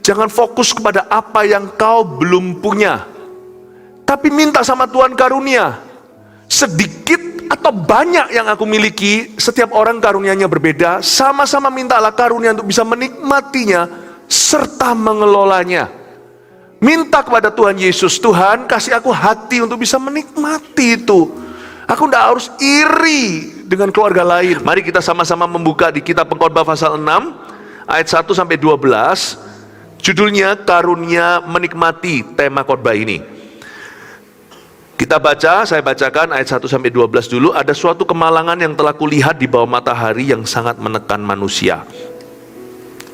Jangan fokus kepada apa yang kau belum punya, tapi minta sama Tuhan karunia. Sedikit atau banyak yang aku miliki, setiap orang karunianya berbeda. Sama-sama mintalah karunia untuk bisa menikmatinya serta mengelolanya. Minta kepada Tuhan Yesus, Tuhan kasih aku hati untuk bisa menikmati itu. Aku tidak harus iri dengan keluarga lain. Mari kita sama-sama membuka di kitab Pengkhotbah pasal 6 ayat 1-12. Judulnya karunia menikmati, tema khotbah ini. Kita baca, saya bacakan ayat 1-12 dulu. Ada suatu kemalangan yang telah kulihat di bawah matahari yang sangat menekan manusia.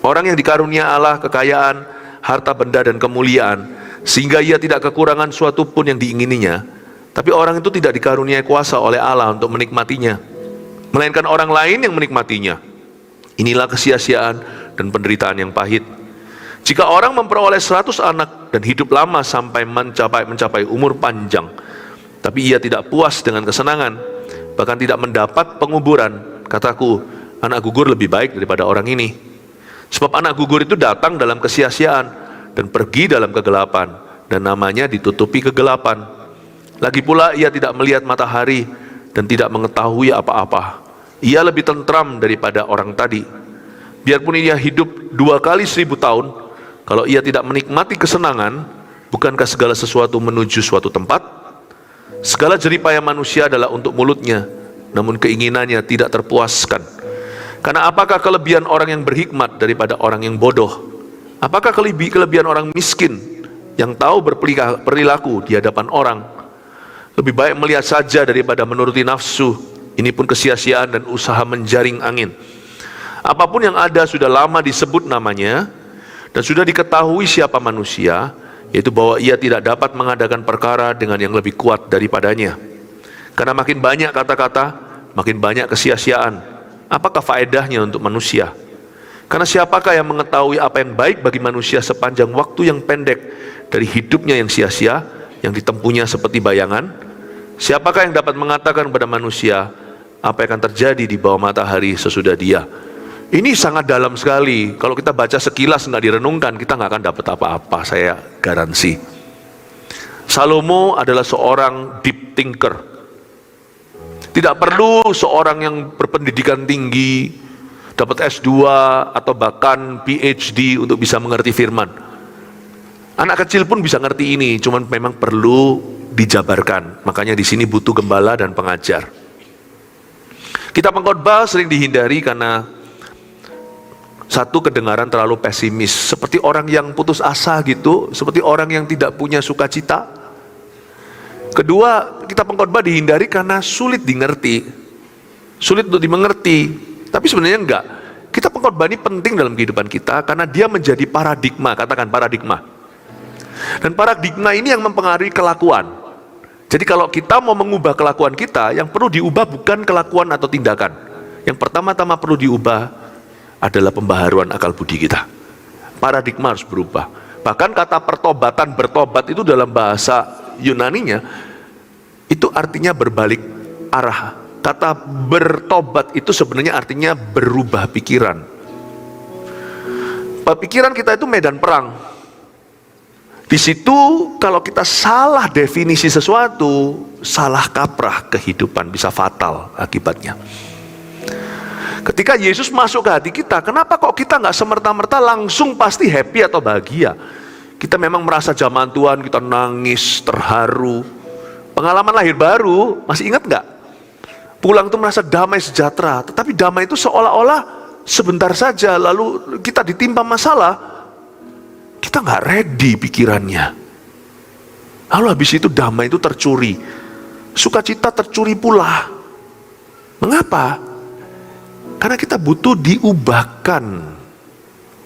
Orang yang dikarunia Allah kekayaan, harta benda dan kemuliaan, sehingga ia tidak kekurangan suatu pun yang diingininya. Tapi orang itu tidak dikaruniai kuasa oleh Allah untuk menikmatinya, melainkan orang lain yang menikmatinya. Inilah kesia-siaan dan penderitaan yang pahit. Jika orang memperoleh 100 anak dan hidup lama sampai mencapai umur panjang, tapi ia tidak puas dengan kesenangan, bahkan tidak mendapat penguburan, kataku, anak gugur lebih baik daripada orang ini. Sebab anak gugur itu datang dalam kesia-siaan dan pergi dalam kegelapan, dan namanya ditutupi kegelapan. Lagi pula ia tidak melihat matahari dan tidak mengetahui apa-apa. Ia lebih tentram daripada orang tadi. Biarpun ia hidup 2 kali 1000 tahun, kalau ia tidak menikmati kesenangan, bukankah segala sesuatu menuju suatu tempat? Segala jeripaya manusia adalah untuk mulutnya, namun keinginannya tidak terpuaskan. Karena apakah kelebihan orang yang berhikmat daripada orang yang bodoh? Apakah kelebihan orang miskin yang tahu berperilaku di hadapan orang? Lebih baik melihat saja daripada menuruti nafsu. Ini pun kesia-siaan dan usaha menjaring angin. Apapun yang ada sudah lama disebut namanya, dan sudah diketahui siapa manusia, yaitu bahwa ia tidak dapat mengadakan perkara dengan yang lebih kuat daripadanya. Karena makin banyak kata-kata, makin banyak kesia-siaan. Apakah faedahnya untuk manusia? Karena siapakah yang mengetahui apa yang baik bagi manusia sepanjang waktu yang pendek dari hidupnya yang sia-sia, yang ditempuhnya seperti bayangan? Siapakah yang dapat mengatakan kepada manusia apa yang akan terjadi di bawah matahari sesudah dia? Ini sangat dalam sekali. Kalau kita baca sekilas nggak direnungkan, kita nggak akan dapat apa-apa, saya garansi. Salomo adalah seorang deep thinker. Tidak perlu seorang yang berpendidikan tinggi, dapat S2 atau bahkan PhD untuk bisa mengerti firman. Anak kecil pun bisa ngerti ini, cuman memang perlu dijabarkan. Makanya di sini butuh gembala dan pengajar. Kitab Pengkhotbah sering dihindari karena satu, kedengaran terlalu pesimis, seperti orang yang putus asa gitu, seperti orang yang tidak punya sukacita. Kedua, kitab Pengkhotbah dihindari karena sulit dimengerti, sulit untuk dimengerti. Tapi sebenarnya enggak. Kitab Pengkhotbah ini penting dalam kehidupan kita karena dia menjadi paradigma, katakan paradigma. Dan paradigma ini yang mempengaruhi kelakuan. Jadi kalau kita mau mengubah kelakuan kita, yang perlu diubah bukan kelakuan atau tindakan. Yang pertama-tama perlu diubah adalah pembaharuan akal budi kita. Paradigma harus berubah. Bahkan kata pertobatan, bertobat itu dalam bahasa Yunaninya itu artinya berbalik arah. Kata bertobat itu sebenarnya artinya berubah pikiran. Pikiran kita itu medan perang. Di situ kalau kita salah definisi sesuatu, salah kaprah kehidupan, bisa fatal akibatnya. Ketika Yesus masuk ke hati kita, kenapa kok kita nggak semerta-merta langsung pasti happy atau bahagia? Kita memang merasa zaman Tuhan, kita nangis, terharu. Pengalaman lahir baru, masih ingat nggak? Pulang tuh merasa damai sejahtera, tetapi damai itu seolah-olah sebentar saja, lalu kita ditimpa masalah, kita nggak ready pikirannya. Lalu habis itu damai itu tercuri, sukacita tercuri pula. Mengapa? Karena kita butuh diubahkan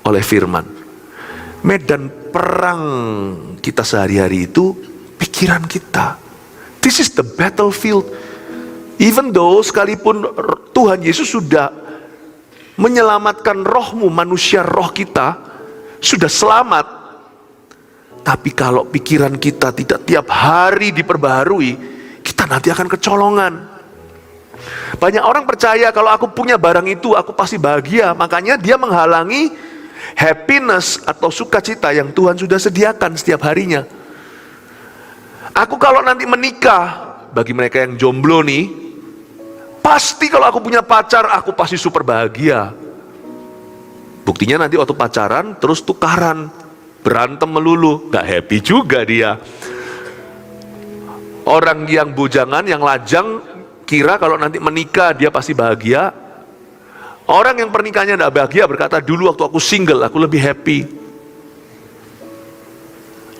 oleh firman. Medan perang kita sehari-hari itu pikiran kita. This is the battlefield. Even though sekalipun Tuhan Yesus sudah menyelamatkan rohmu, manusia roh kita sudah selamat, tapi kalau pikiran kita tidak tiap hari diperbaharui, kita nanti akan kecolongan. Banyak orang percaya kalau aku punya barang itu aku pasti bahagia, makanya dia menghalangi happiness atau sukacita yang Tuhan sudah sediakan setiap harinya. Aku kalau nanti menikah, bagi mereka yang jomblo nih, pasti kalau aku punya pacar, aku pasti super bahagia. Buktinya nanti waktu pacaran, terus tukaran, berantem melulu, gak happy juga dia. Orang yang bujangan, yang lajang, kira kalau nanti menikah dia pasti bahagia. Orang yang pernikahannya gak bahagia berkata, dulu waktu aku single, aku lebih happy.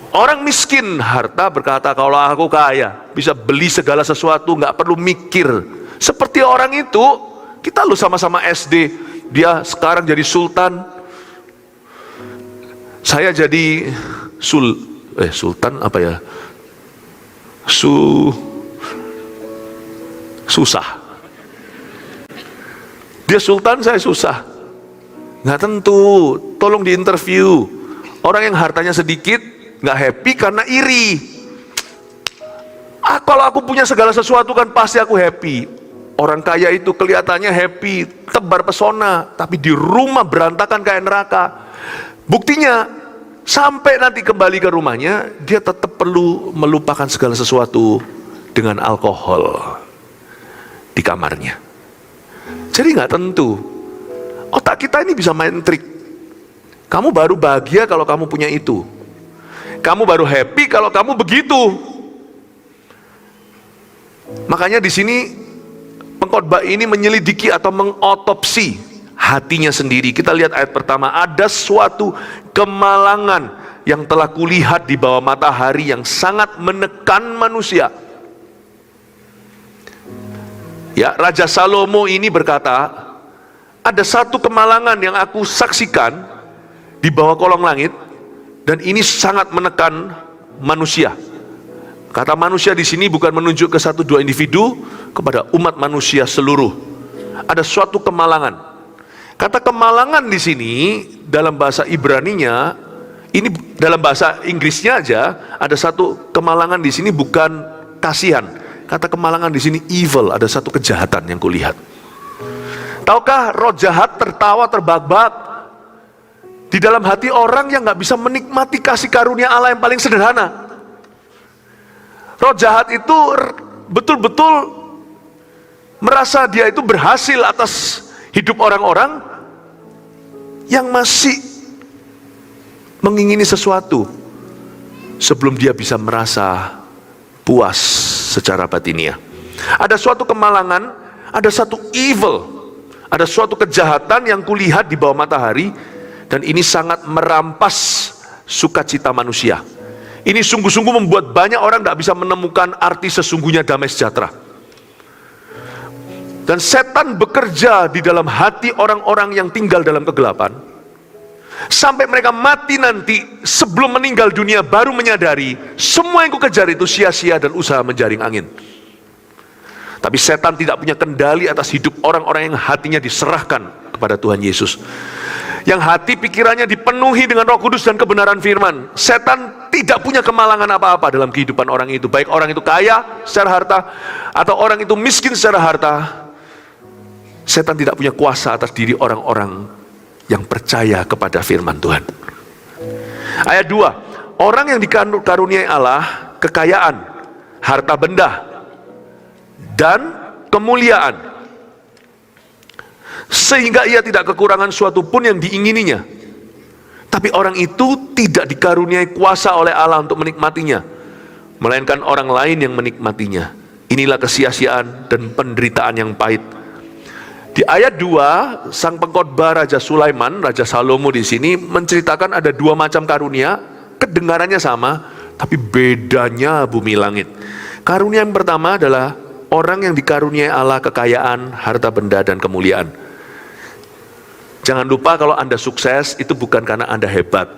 Orang miskin harta berkata, kalau aku kaya, bisa beli segala sesuatu, gak perlu mikir. Seperti orang itu, kita lu sama-sama SD, dia sekarang jadi sultan, saya jadi sultan apa ya? Susah. Dia sultan, saya susah. Nggak tentu, tolong diinterview. Orang yang hartanya sedikit, nggak happy karena iri. Kalau aku punya segala sesuatu kan pasti aku happy. Orang kaya itu kelihatannya happy, tebar pesona, tapi di rumah berantakan kayak neraka. Buktinya, sampai nanti kembali ke rumahnya, dia tetap perlu melupakan segala sesuatu dengan alkohol di kamarnya. Jadi nggak tentu. Otak kita ini bisa main trik. Kamu baru bahagia kalau kamu punya itu. Kamu baru happy kalau kamu begitu. Makanya di sini pengkhotbah ini menyelidiki atau mengotopsi hatinya sendiri. Kita lihat ayat pertama, ada suatu kemalangan yang telah kulihat di bawah matahari yang sangat menekan manusia. Ya, Raja Salomo ini berkata, ada satu kemalangan yang aku saksikan di bawah kolong langit, dan ini sangat menekan manusia. Kata manusia di sini bukan menunjuk ke satu dua individu, kepada umat manusia seluruh. Ada suatu kemalangan. Kata kemalangan di sini dalam bahasa Ibraninya, ini dalam bahasa Inggrisnya aja ada satu kemalangan di sini bukan kasihan. Kata kemalangan di sini evil, ada satu kejahatan yang kulihat. Tahukah roh jahat tertawa terbahak-bahak di dalam hati orang yang nggak bisa menikmati kasih karunia Allah yang paling sederhana. Roh jahat itu betul-betul merasa dia itu berhasil atas hidup orang-orang yang masih mengingini sesuatu sebelum dia bisa merasa puas secara batiniah. Ada suatu kemalangan, ada satu evil, ada suatu kejahatan yang kulihat di bawah matahari, dan ini sangat merampas sukacita manusia. Ini sungguh-sungguh membuat banyak orang tidak bisa menemukan arti sesungguhnya damai sejahtera. Dan setan bekerja di dalam hati orang-orang yang tinggal dalam kegelapan, sampai mereka mati nanti sebelum meninggal dunia baru menyadari semua yang kukejar itu sia-sia dan usaha menjaring angin. Tapi setan tidak punya kendali atas hidup orang-orang yang hatinya diserahkan kepada Tuhan Yesus, yang hati pikirannya dipenuhi dengan Roh Kudus dan kebenaran firman. Setan tidak punya kemalangan apa-apa dalam kehidupan orang itu, baik orang itu kaya secara harta atau orang itu miskin secara harta. Setan tidak punya kuasa atas diri orang-orang yang percaya kepada firman Tuhan. Ayat 2, orang yang dikaruniai Allah kekayaan, harta benda, dan kemuliaan, sehingga ia tidak kekurangan suatu pun yang diingininya. Tapi orang itu tidak dikaruniai kuasa oleh Allah untuk menikmatinya, melainkan orang lain yang menikmatinya. Inilah kesia-siaan dan penderitaan yang pahit. Di ayat 2, sang pengkhotbah Raja Sulaiman, Raja Salomo di sini menceritakan ada dua macam karunia, kedengarannya sama, tapi bedanya bumi langit. Karunia yang pertama adalah orang yang dikaruniai Allah kekayaan, harta benda, dan kemuliaan. Jangan lupa kalau Anda sukses, itu bukan karena Anda hebat.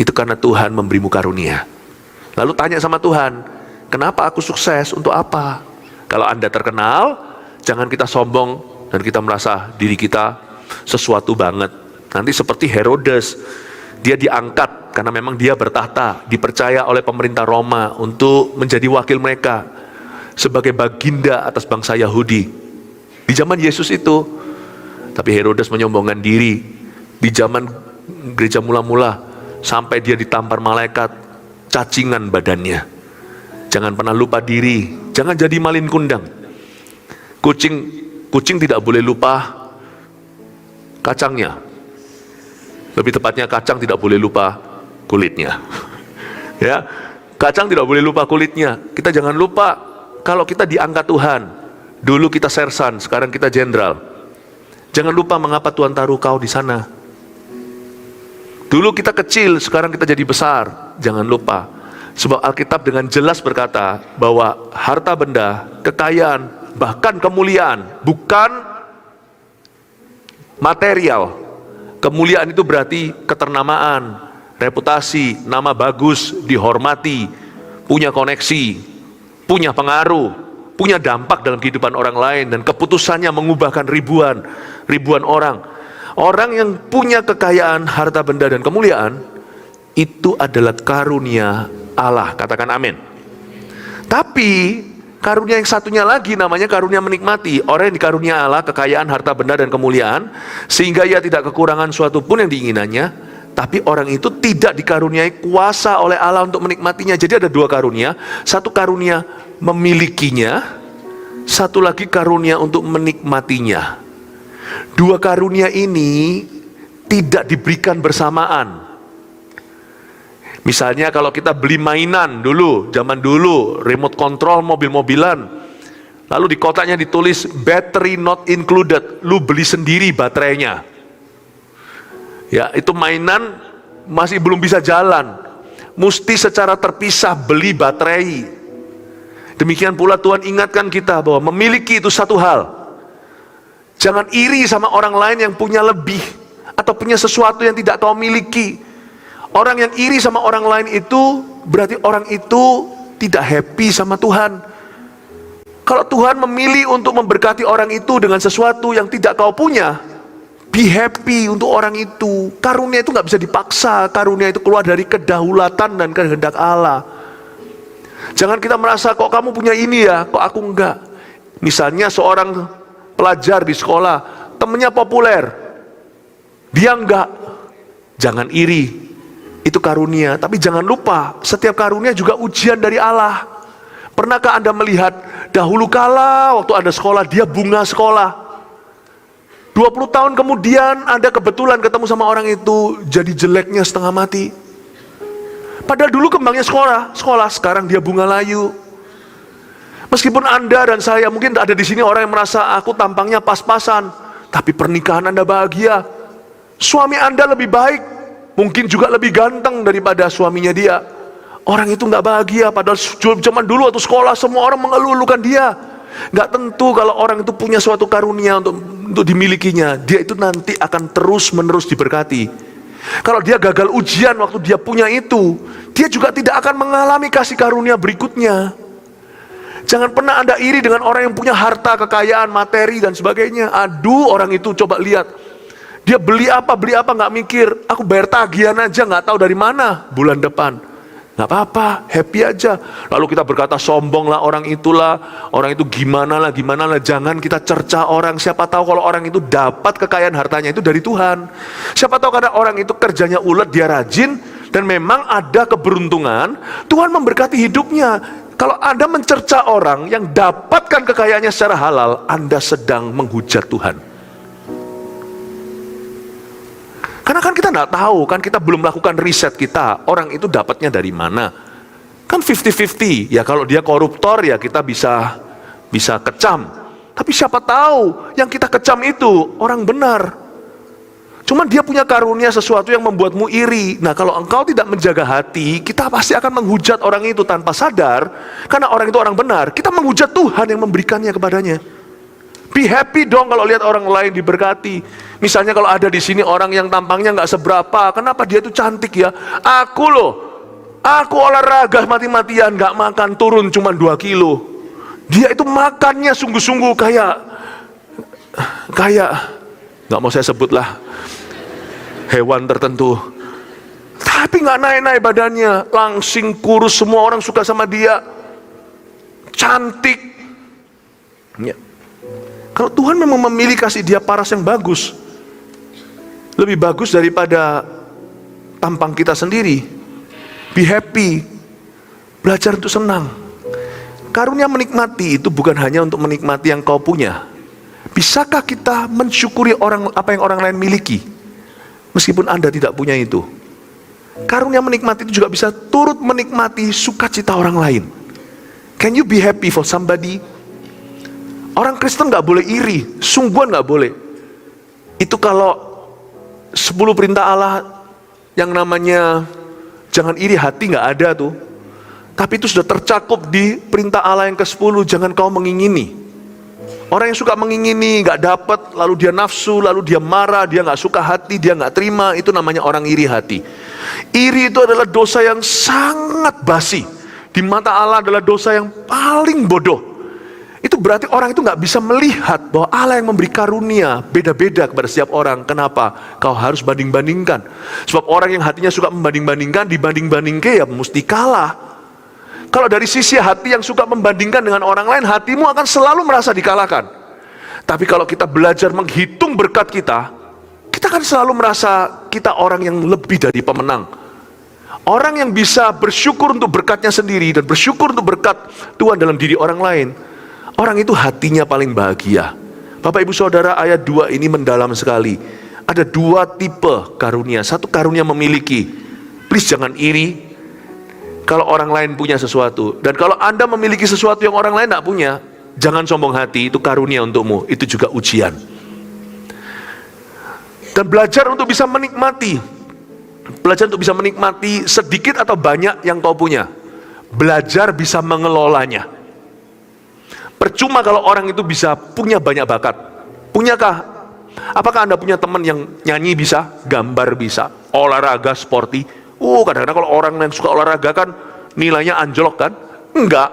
Itu karena Tuhan memberimu karunia. Lalu tanya sama Tuhan, kenapa aku sukses? Untuk apa? Kalau Anda terkenal, jangan kita sombong dan kita merasa diri kita sesuatu banget. Nanti seperti Herodes, dia diangkat karena memang dia bertahta, dipercaya oleh pemerintah Roma untuk menjadi wakil mereka sebagai baginda atas bangsa Yahudi di zaman Yesus itu. Tapi Herodes menyombongkan diri. Di zaman gereja mula-mula sampai dia ditampar malaikat, cacingan badannya. Jangan pernah lupa diri, jangan jadi malin kundang. Kucing tidak boleh lupa kacangnya. Lebih tepatnya kacang tidak boleh lupa kulitnya. Ya, kacang tidak boleh lupa kulitnya. Kita jangan lupa kalau kita diangkat Tuhan. Dulu kita sersan, sekarang kita jenderal. Jangan lupa mengapa Tuhan taruh kau di sana. Dulu kita kecil, sekarang kita jadi besar. Jangan lupa. Sebab Alkitab dengan jelas berkata bahwa harta benda, kekayaan, bahkan kemuliaan bukan material. Kemuliaan itu berarti keternamaan, reputasi, nama bagus, dihormati, punya koneksi, punya pengaruh, punya dampak dalam kehidupan orang lain, dan keputusannya mengubahkan ribuan orang. Orang yang punya kekayaan, harta benda, dan kemuliaan, itu adalah karunia Allah. Katakan amin. Tapi karunia yang satunya lagi namanya karunia menikmati. Orang yang dikarunia Allah kekayaan, harta benda, dan kemuliaan, sehingga ia tidak kekurangan suatu pun yang diinginannya. Tapi orang itu tidak dikaruniai kuasa oleh Allah untuk menikmatinya. Jadi ada dua karunia. Satu karunia memilikinya, satu lagi karunia untuk menikmatinya. Dua karunia ini tidak diberikan bersamaan. Misalnya kalau kita beli mainan dulu, zaman dulu, remote control mobil-mobilan, lalu di kotaknya ditulis battery not included, lu beli sendiri baterainya. Ya, itu mainan masih belum bisa jalan, mesti secara terpisah beli baterai. Demikian pula Tuhan ingatkan kita bahwa memiliki itu satu hal. Jangan iri sama orang lain yang punya lebih atau punya sesuatu yang tidak kau miliki. Orang yang iri sama orang lain itu berarti orang itu tidak happy sama Tuhan. Kalau Tuhan memilih untuk memberkati orang itu dengan sesuatu yang tidak kau punya, be happy untuk orang itu. Karunia itu nggak bisa dipaksa. Karunia itu keluar dari kedaulatan dan kehendak Allah. Jangan kita merasa kok kamu punya ini ya, kok aku enggak. Misalnya seorang pelajar di sekolah, temennya populer, dia enggak. Jangan iri, itu karunia. Tapi jangan lupa, setiap karunia juga ujian dari Allah. Pernahkah Anda melihat dahulu kala waktu Anda sekolah, dia bunga sekolah. 20 tahun kemudian Anda kebetulan ketemu sama orang itu, jadi jeleknya setengah mati. Padahal dulu kembangnya sekolah, sekarang dia bunga layu. Meskipun Anda dan saya mungkin ada di sini orang yang merasa aku tampangnya pas-pasan, tapi pernikahan Anda bahagia. Suami Anda lebih baik, mungkin juga lebih ganteng daripada suaminya dia. Orang itu nggak bahagia, padahal zaman dulu waktu sekolah semua orang mengeluh-elukan dia. Nggak tentu kalau orang itu punya suatu karunia untuk dimilikinya, dia itu nanti akan terus-menerus diberkati. Kalau dia gagal ujian waktu dia punya itu, dia juga tidak akan mengalami kasih karunia berikutnya. Jangan pernah Anda iri dengan orang yang punya harta, kekayaan, materi, dan sebagainya. Aduh, orang itu coba lihat. Dia beli apa nggak mikir. Aku bayar tagihan aja, nggak tahu dari mana bulan depan. Nggak apa-apa, happy aja. Lalu kita berkata sombong lah orang itulah, orang itu gimana lah. Jangan kita cerca orang. Siapa tahu kalau orang itu dapat kekayaan hartanya itu dari Tuhan. Siapa tahu karena orang itu kerjanya ulet, dia rajin, dan memang ada keberuntungan, Tuhan memberkati hidupnya. Kalau Anda mencerca orang yang dapatkan kekayaannya secara halal, Anda sedang menghujat Tuhan. Karena kan kita nggak tahu, kan kita belum melakukan riset kita, orang itu dapatnya dari mana. Kan 50-50, ya kalau dia koruptor ya kita bisa kecam. Tapi siapa tahu yang kita kecam itu orang benar. Cuman dia punya karunia sesuatu yang membuatmu iri. Nah kalau engkau tidak menjaga hati, kita pasti akan menghujat orang itu tanpa sadar. Karena orang itu orang benar, kita menghujat Tuhan yang memberikannya kepadanya. Be happy dong kalau lihat orang lain diberkati. Misalnya kalau ada di sini orang yang tampangnya nggak seberapa, kenapa dia itu cantik ya? Aku olahraga mati-matian, nggak makan, turun cuma 2 kilo. Dia itu makannya sungguh-sungguh kayak nggak mau saya sebut lah, hewan tertentu. Tapi nggak naik-naik badannya, langsing, kurus, semua orang suka sama dia, cantik. Ya. Kalau Tuhan memang memilih kasih dia paras yang bagus, lebih bagus daripada tampang kita sendiri. Be happy, belajar untuk senang. Karunia menikmati itu bukan hanya untuk menikmati yang kau punya. Bisakah kita mensyukuri apa yang orang lain miliki, meskipun Anda tidak punya itu? Karunia menikmati itu juga bisa turut menikmati sukacita orang lain. Can you be happy for somebody? Orang Kristen gak boleh iri, sungguhan gak boleh. Itu kalau 10 perintah Allah yang namanya jangan iri hati gak ada tuh. Tapi itu sudah tercakup di perintah Allah yang ke-10, jangan kau mengingini. Orang yang suka mengingini, gak dapat, lalu dia nafsu, lalu dia marah, dia gak suka hati, dia gak terima, itu namanya orang iri hati. Iri itu adalah dosa yang sangat basi. Di mata Allah adalah dosa yang paling bodoh. Itu berarti orang itu gak bisa melihat bahwa Allah yang memberi karunia beda-beda kepada setiap orang. Kenapa? Kau harus banding-bandingkan. Sebab orang yang hatinya suka membanding-bandingkan, dibanding-bandingkan ya mesti kalah. Kalau dari sisi hati yang suka membandingkan dengan orang lain, hatimu akan selalu merasa dikalahkan. Tapi kalau kita belajar menghitung berkat kita akan selalu merasa kita orang yang lebih dari pemenang. Orang yang bisa bersyukur untuk berkatnya sendiri dan bersyukur untuk berkat Tuhan dalam diri orang lain, orang itu hatinya paling bahagia. Bapak Ibu Saudara, ayat 2 ini mendalam sekali. Ada 2 tipe karunia. Satu, karunia memiliki. Please jangan iri kalau orang lain punya sesuatu. Dan kalau Anda memiliki sesuatu yang orang lain tidak punya, jangan sombong hati, itu karunia untukmu. Itu juga ujian. Dan belajar untuk bisa menikmati. Belajar untuk bisa menikmati sedikit atau banyak yang kau punya. Belajar bisa mengelolanya. Percuma kalau orang itu bisa punya banyak bakat. Punyakah? Apakah Anda punya teman yang nyanyi bisa, gambar bisa, olahraga, sporty? Kadang-kadang kalau orang yang suka olahraga kan nilainya anjlok kan? Enggak.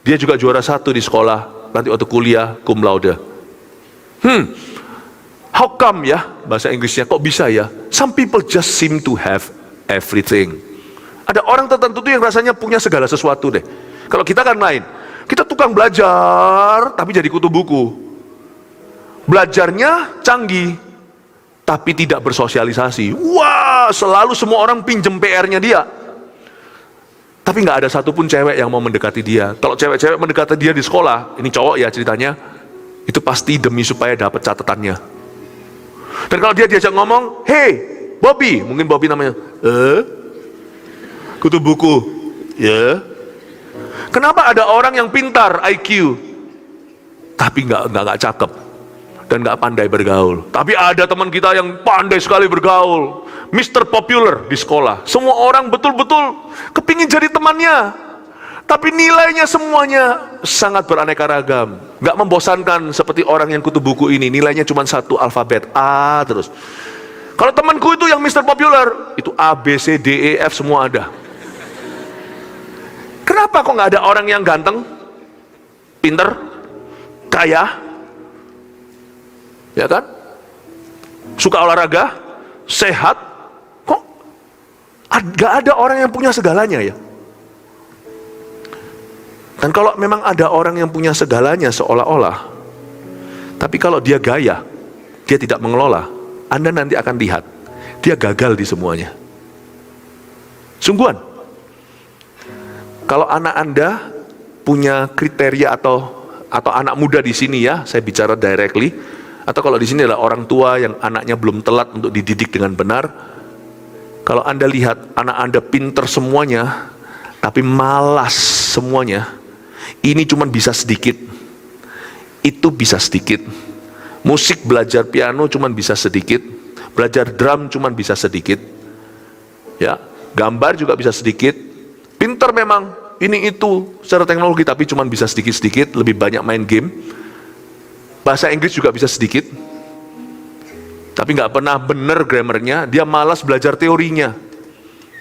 Dia juga juara 1 di sekolah, nanti waktu kuliah cum laude. How come ya, bahasa Inggrisnya, kok bisa ya? Some people just seem to have everything. Ada orang tertentu tuh yang rasanya punya segala sesuatu deh. Kalau kita kan lain. Kita tukang belajar, tapi jadi kutu buku. Belajarnya canggih, tapi tidak bersosialisasi. Wah, selalu semua orang pinjem PR-nya dia. Tapi nggak ada satupun cewek yang mau mendekati dia. Kalau cewek-cewek mendekati dia di sekolah, ini cowok ya ceritanya, itu pasti demi supaya dapat catatannya. Dan kalau dia diajak ngomong, hey, Bobby, mungkin Bobby namanya, kutu buku, ya. Kenapa ada orang yang pintar IQ, tapi nggak cakep dan nggak pandai bergaul? Tapi ada teman kita yang pandai sekali bergaul, Mr. Popular di sekolah. Semua orang betul-betul kepingin jadi temannya, tapi nilainya semuanya sangat beraneka ragam. Nggak membosankan seperti orang yang kutu buku ini, nilainya cuma 1 alfabet A terus. Kalau temanku itu yang Mr. Popular, itu A, B, C, D, E, F semua ada. Kenapa kok nggak ada orang yang ganteng, pinter, kaya, ya kan? Suka olahraga, sehat, kok nggak ada orang yang punya segalanya ya? Dan kalau memang ada orang yang punya segalanya seolah-olah, tapi kalau dia gaya, dia tidak mengelola, Anda nanti akan lihat, dia gagal di semuanya. Sungguhan. Kalau anak Anda punya kriteria atau anak muda di sini ya, saya bicara directly, atau kalau di sini adalah orang tua yang anaknya belum telat untuk dididik dengan benar, kalau Anda lihat anak Anda pinter semuanya, tapi malas semuanya, ini cuma bisa sedikit, itu bisa sedikit, musik belajar piano cuma bisa sedikit, belajar drum cuma bisa sedikit, ya, gambar juga bisa sedikit. Pinter memang, ini itu secara teknologi, tapi cuma bisa sedikit-sedikit, lebih banyak main game. Bahasa Inggris juga bisa sedikit, tapi nggak pernah bener grammarnya, dia malas belajar teorinya.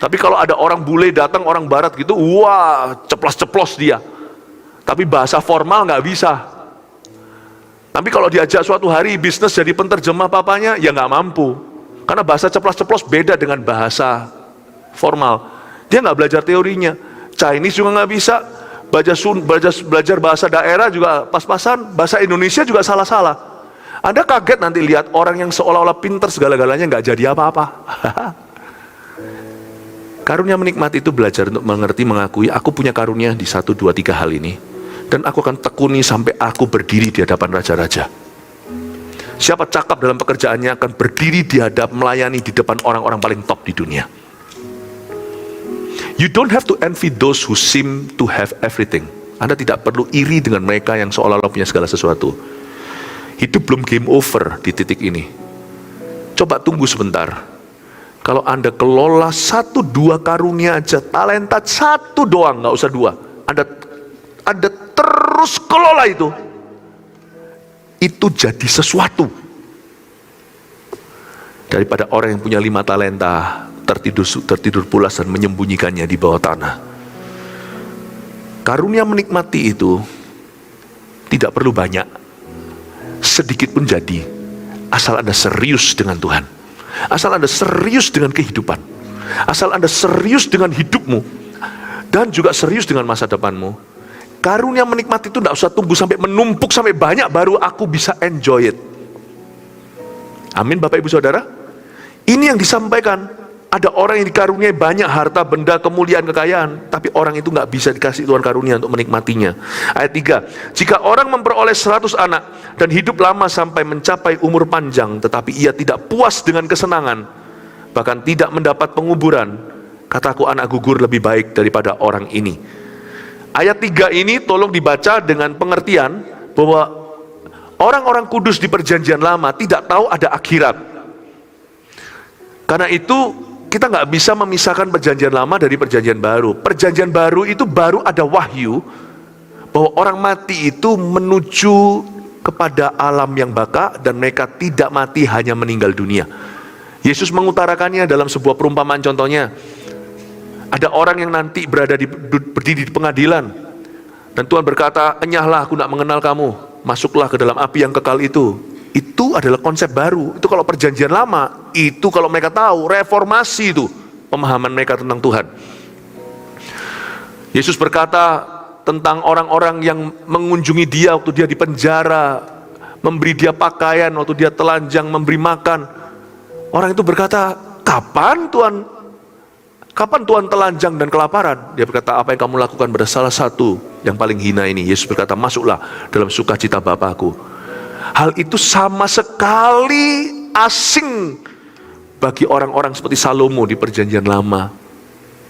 Tapi kalau ada orang bule datang, orang barat gitu, wah, ceplos-ceplos dia. Tapi bahasa formal nggak bisa. Tapi kalau diajak suatu hari bisnis jadi penterjemah papanya, ya nggak mampu. Karena bahasa ceplos-ceplos beda dengan bahasa formal. Dia nggak belajar teorinya. Chinese juga nggak bisa. Belajar bahasa daerah juga pas-pasan. Bahasa Indonesia juga salah-salah. Anda kaget nanti lihat orang yang seolah-olah pintar segala-galanya nggak jadi apa-apa. Karunia menikmati itu belajar untuk mengerti, mengakui, aku punya karunia di 1, 2, 3 hal ini. Dan aku akan tekuni sampai aku berdiri di hadapan raja-raja. Siapa cakap dalam pekerjaannya akan berdiri di hadap, melayani di depan orang-orang paling top di dunia. You don't have to envy those who seem to have everything. Anda tidak perlu iri dengan mereka yang seolah-olah punya segala sesuatu. Hidup belum game over di titik ini. Coba tunggu sebentar. Kalau Anda kelola 1, 2 karunia aja, talenta 1 doang, nggak usah 2. Anda terus kelola itu jadi sesuatu. Daripada orang yang punya 5 talenta, tertidur pulas dan menyembunyikannya di bawah tanah. Karunia menikmati itu tidak perlu banyak, sedikit pun jadi, asal Anda serius dengan Tuhan. Asal Anda serius dengan kehidupan, asal Anda serius dengan hidupmu, dan juga serius dengan masa depanmu. Karunia menikmati itu tidak usah tunggu sampai menumpuk, sampai banyak, baru aku bisa enjoy it. Amin Bapak Ibu Saudara. Ini yang disampaikan. Ada orang yang dikaruniai banyak harta, benda, kemuliaan, kekayaan, tapi orang itu nggak bisa dikasih Tuhan karunia untuk menikmatinya. Ayat 3, jika orang memperoleh 100 anak dan hidup lama sampai mencapai umur panjang, tetapi ia tidak puas dengan kesenangan, bahkan tidak mendapat penguburan, kataku anak gugur lebih baik daripada orang ini. Ayat 3 ini tolong dibaca dengan pengertian bahwa orang-orang kudus di perjanjian lama tidak tahu ada akhirat. Karena itu kita nggak bisa memisahkan perjanjian lama dari perjanjian baru. Perjanjian baru itu baru ada wahyu bahwa orang mati itu menuju kepada alam yang baka dan mereka tidak mati, hanya meninggal dunia. Yesus mengutarakannya dalam sebuah perumpamaan. Contohnya, ada orang yang nanti berdiri di pengadilan dan Tuhan berkata, enyahlah, aku tidak mengenal kamu, masuklah ke dalam api yang kekal itu. Itu adalah konsep baru. Itu kalau perjanjian lama, itu kalau mereka tahu, reformasi itu pemahaman mereka tentang Tuhan. Yesus berkata tentang orang-orang yang mengunjungi dia waktu dia di penjara, memberi dia pakaian waktu dia telanjang, memberi makan. Orang itu berkata, kapan Tuhan telanjang dan kelaparan? Dia berkata, apa yang kamu lakukan pada salah satu yang paling hina ini? Yesus berkata, masuklah dalam sukacita Bapakku. Hal itu sama sekali asing bagi orang-orang seperti Salomo di perjanjian lama.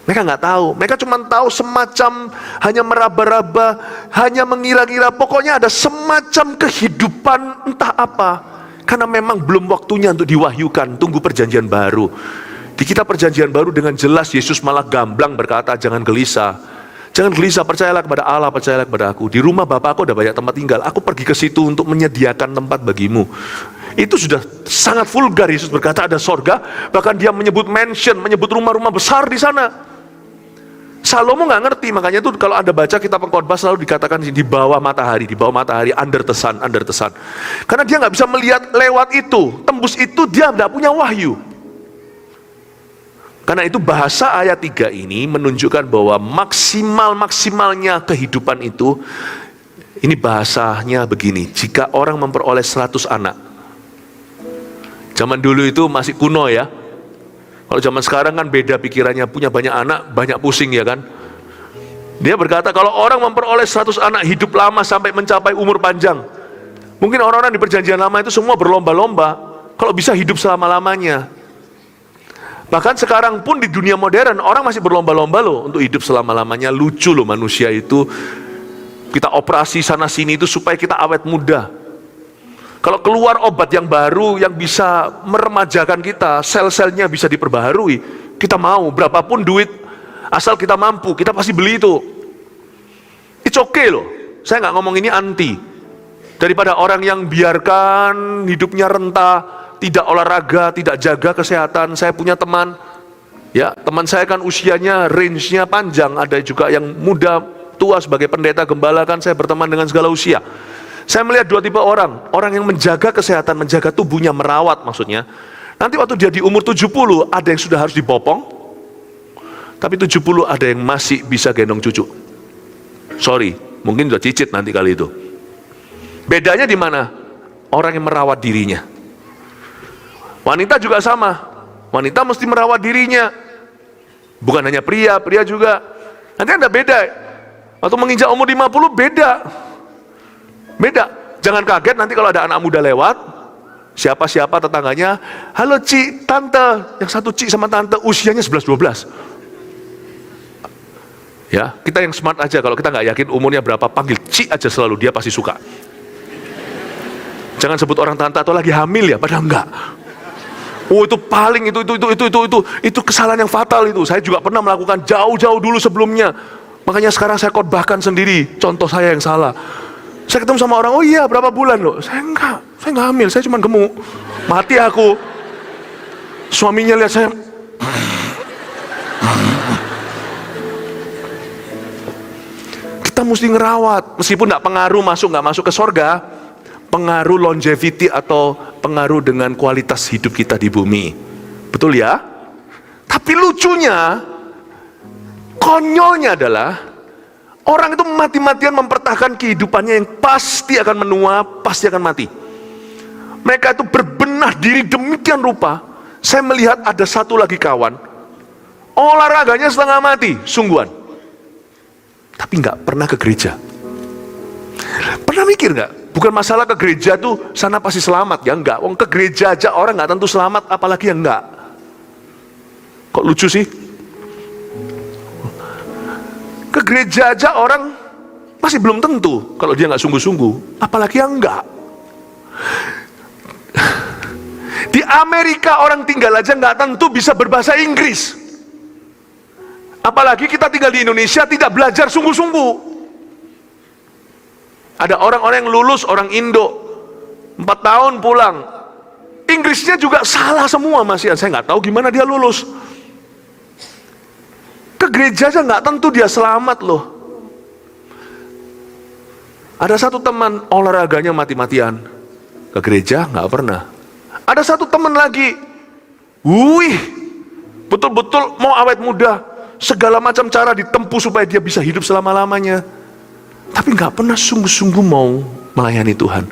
Mereka nggak tahu, mereka cuma tahu semacam hanya meraba-raba, hanya mengira-ngira, pokoknya ada semacam kehidupan entah apa. Karena memang belum waktunya untuk diwahyukan, tunggu perjanjian baru. Di kitab perjanjian baru dengan jelas Yesus malah gamblang berkata, jangan gelisah. Jangan gelisah, percayalah kepada Allah, percayalah kepada aku. Di rumah Bapakku ada banyak tempat tinggal. Aku pergi ke situ untuk menyediakan tempat bagimu. Itu sudah sangat vulgar. Yesus berkata ada sorga. Bahkan dia menyebut mansion, menyebut rumah-rumah besar di sana. Salomo nggak ngerti, makanya tuh kalau Anda baca kitab Pengkhotbah selalu dikatakan di bawah matahari, under the sun. Karena dia nggak bisa melihat lewat itu, tembus itu, dia nggak punya wahyu. Karena itu bahasa ayat 3 ini menunjukkan bahwa maksimalnya kehidupan itu, ini bahasanya begini, jika orang memperoleh 100 anak. Zaman dulu itu masih kuno ya. Kalau zaman sekarang kan beda pikirannya, punya banyak anak, banyak pusing ya kan. Dia berkata kalau orang memperoleh 100 anak, hidup lama sampai mencapai umur panjang. Mungkin orang-orang di perjanjian lama itu semua berlomba-lomba, kalau bisa hidup selama-lamanya. Bahkan sekarang pun di dunia modern orang masih berlomba-lomba loh untuk hidup selama-lamanya. Lucu loh manusia itu, kita operasi sana sini itu supaya kita awet muda. Kalau keluar obat yang baru yang bisa meremajakan kita, sel-selnya bisa diperbaharui, kita mau, berapapun duit, asal kita mampu, kita pasti beli itu. It's okay loh, saya nggak ngomong ini anti. Daripada orang yang biarkan hidupnya renta, tidak olahraga, tidak jaga kesehatan. Saya punya teman, ya teman saya kan usianya range-nya panjang, ada juga yang muda, tua sebagai pendeta gembala kan saya berteman dengan segala usia. Saya melihat 2 tipe orang yang menjaga kesehatan, menjaga tubuhnya, merawat maksudnya. Nanti waktu dia di umur 70, ada yang sudah harus dipopong, tapi 70 ada yang masih bisa gendong cucu. Sorry, mungkin udah cicit nanti kali itu. Bedanya di mana? orang yang merawat dirinya. Wanita juga sama. Wanita mesti merawat dirinya. Bukan hanya pria, pria juga. Nanti Anda beda. Atau menginjak umur 50 beda. Beda. Jangan kaget nanti kalau ada anak muda lewat, siapa-siapa tetangganya, halo Ci, Tante. Yang satu Ci sama Tante usianya 11-12. Ya, kita yang smart aja, kalau kita nggak yakin umurnya berapa, panggil Ci aja selalu, dia pasti suka. Jangan sebut orang tante atau lagi hamil ya, padahal enggak. Oh itu paling itu kesalahan yang fatal itu. Saya juga pernah melakukan jauh-jauh dulu sebelumnya. Makanya sekarang saya khotbahkan sendiri, contoh saya yang salah. Saya ketemu sama orang, oh iya berapa bulan loh? Saya enggak hamil, saya cuma gemuk. Mati aku. Suaminya lihat saya, kita mesti ngerawat, meskipun nggak masuk ke sorga, pengaruh longevity atau pengaruh dengan kualitas hidup kita di bumi, betul ya? Tapi lucunya, konyolnya adalah orang itu mati-matian mempertahankan kehidupannya yang pasti akan menua, pasti akan mati. Mereka itu berbenah diri demikian rupa. Saya melihat ada satu lagi kawan, olahraganya setengah mati, sungguhan. Tapi nggak pernah ke gereja. Pernah mikir nggak? Bukan masalah ke gereja tuh sana pasti selamat ya, enggak. Wong ke gereja aja orang nggak tentu selamat, apalagi yang enggak. Kok lucu sih? Ke gereja aja orang masih belum tentu kalau dia nggak sungguh-sungguh, apalagi yang enggak. Di Amerika orang tinggal aja nggak tentu bisa berbahasa Inggris. Apalagi kita tinggal di Indonesia tidak belajar sungguh-sungguh. Ada orang-orang yang lulus, orang Indo 4 tahun pulang, Inggrisnya juga salah semua masih. Saya nggak tahu gimana dia lulus. Ke gereja aja nggak tentu dia selamat loh. Ada satu teman olahraganya mati-matian, ke gereja nggak pernah. Ada satu teman lagi, betul-betul mau awet muda, segala macam cara ditempuh supaya dia bisa hidup selama-lamanya, tapi nggak pernah sungguh-sungguh mau melayani Tuhan.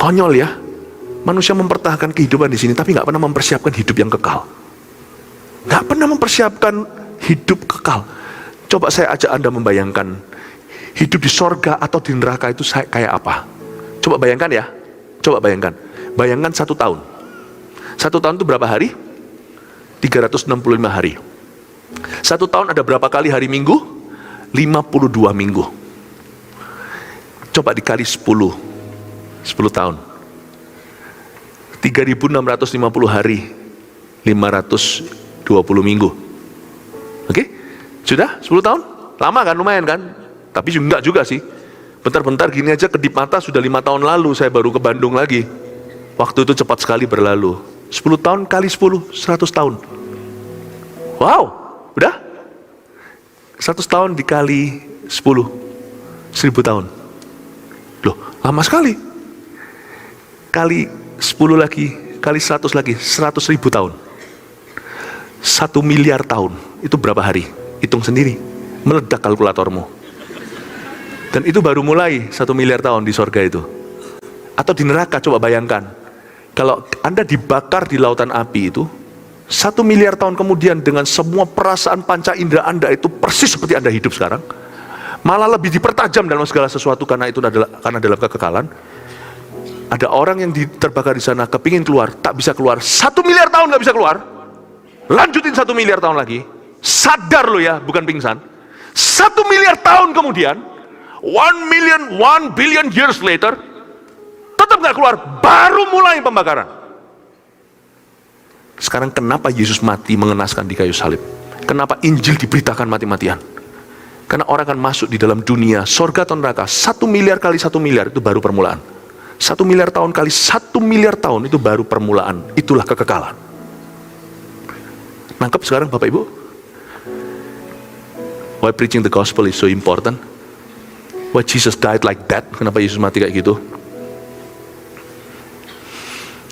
Konyol ya, manusia mempertahankan kehidupan di sini, tapi nggak pernah mempersiapkan hidup yang kekal. Nggak pernah mempersiapkan hidup kekal. Coba saya ajak Anda membayangkan, hidup di sorga atau di neraka itu kayak apa? Coba bayangkan ya, bayangkan 1 tahun. 1 tahun itu berapa hari? 365 hari. 1 tahun ada berapa kali hari Minggu? 52 minggu. Coba dikali 10 tahun. 3.650 hari, 520 minggu. Oke? Sudah 10 tahun? Lama kan? Lumayan kan? Tapi enggak juga sih. Bentar-bentar gini aja kedip mata sudah 5 tahun lalu saya baru ke Bandung lagi. Waktu itu cepat sekali berlalu. 10 tahun kali 10, 100 tahun. Wow, udah? 100 tahun dikali 10, 1000 tahun. Loh, lama sekali. Kali 10 lagi, kali 100 lagi, 100.000 tahun. 1 miliar tahun, itu berapa hari? Hitung sendiri, meledak kalkulatormu. Dan itu baru mulai 1 miliar tahun di sorga itu. Atau di neraka, coba bayangkan. Kalau Anda dibakar di lautan api itu, 1 miliar tahun kemudian dengan semua perasaan panca indera Anda itu persis seperti Anda hidup sekarang. Malah lebih dipertajam dalam segala sesuatu karena itu karena dalam kekekalan. Ada orang yang terbakar di sana, kepingin keluar, tak bisa keluar. 1 miliar tahun gak bisa keluar. Lanjutin 1 miliar tahun lagi. Sadar lo ya, bukan pingsan. 1 miliar tahun kemudian, 1 billion years later, tetap gak keluar, baru mulai pembakaran. Sekarang kenapa Yesus mati mengenaskan di kayu salib? Kenapa Injil diberitakan mati-matian? Karena orang akan masuk di dalam dunia sorga atau neraka. 1 miliar kali 1 miliar itu baru permulaan. 1 miliar tahun kali 1 miliar tahun itu baru permulaan. Itulah kekekalan. Nangkep sekarang Bapak Ibu? Why preaching the gospel is so important? Why Jesus died like that? Kenapa Yesus mati kayak gitu?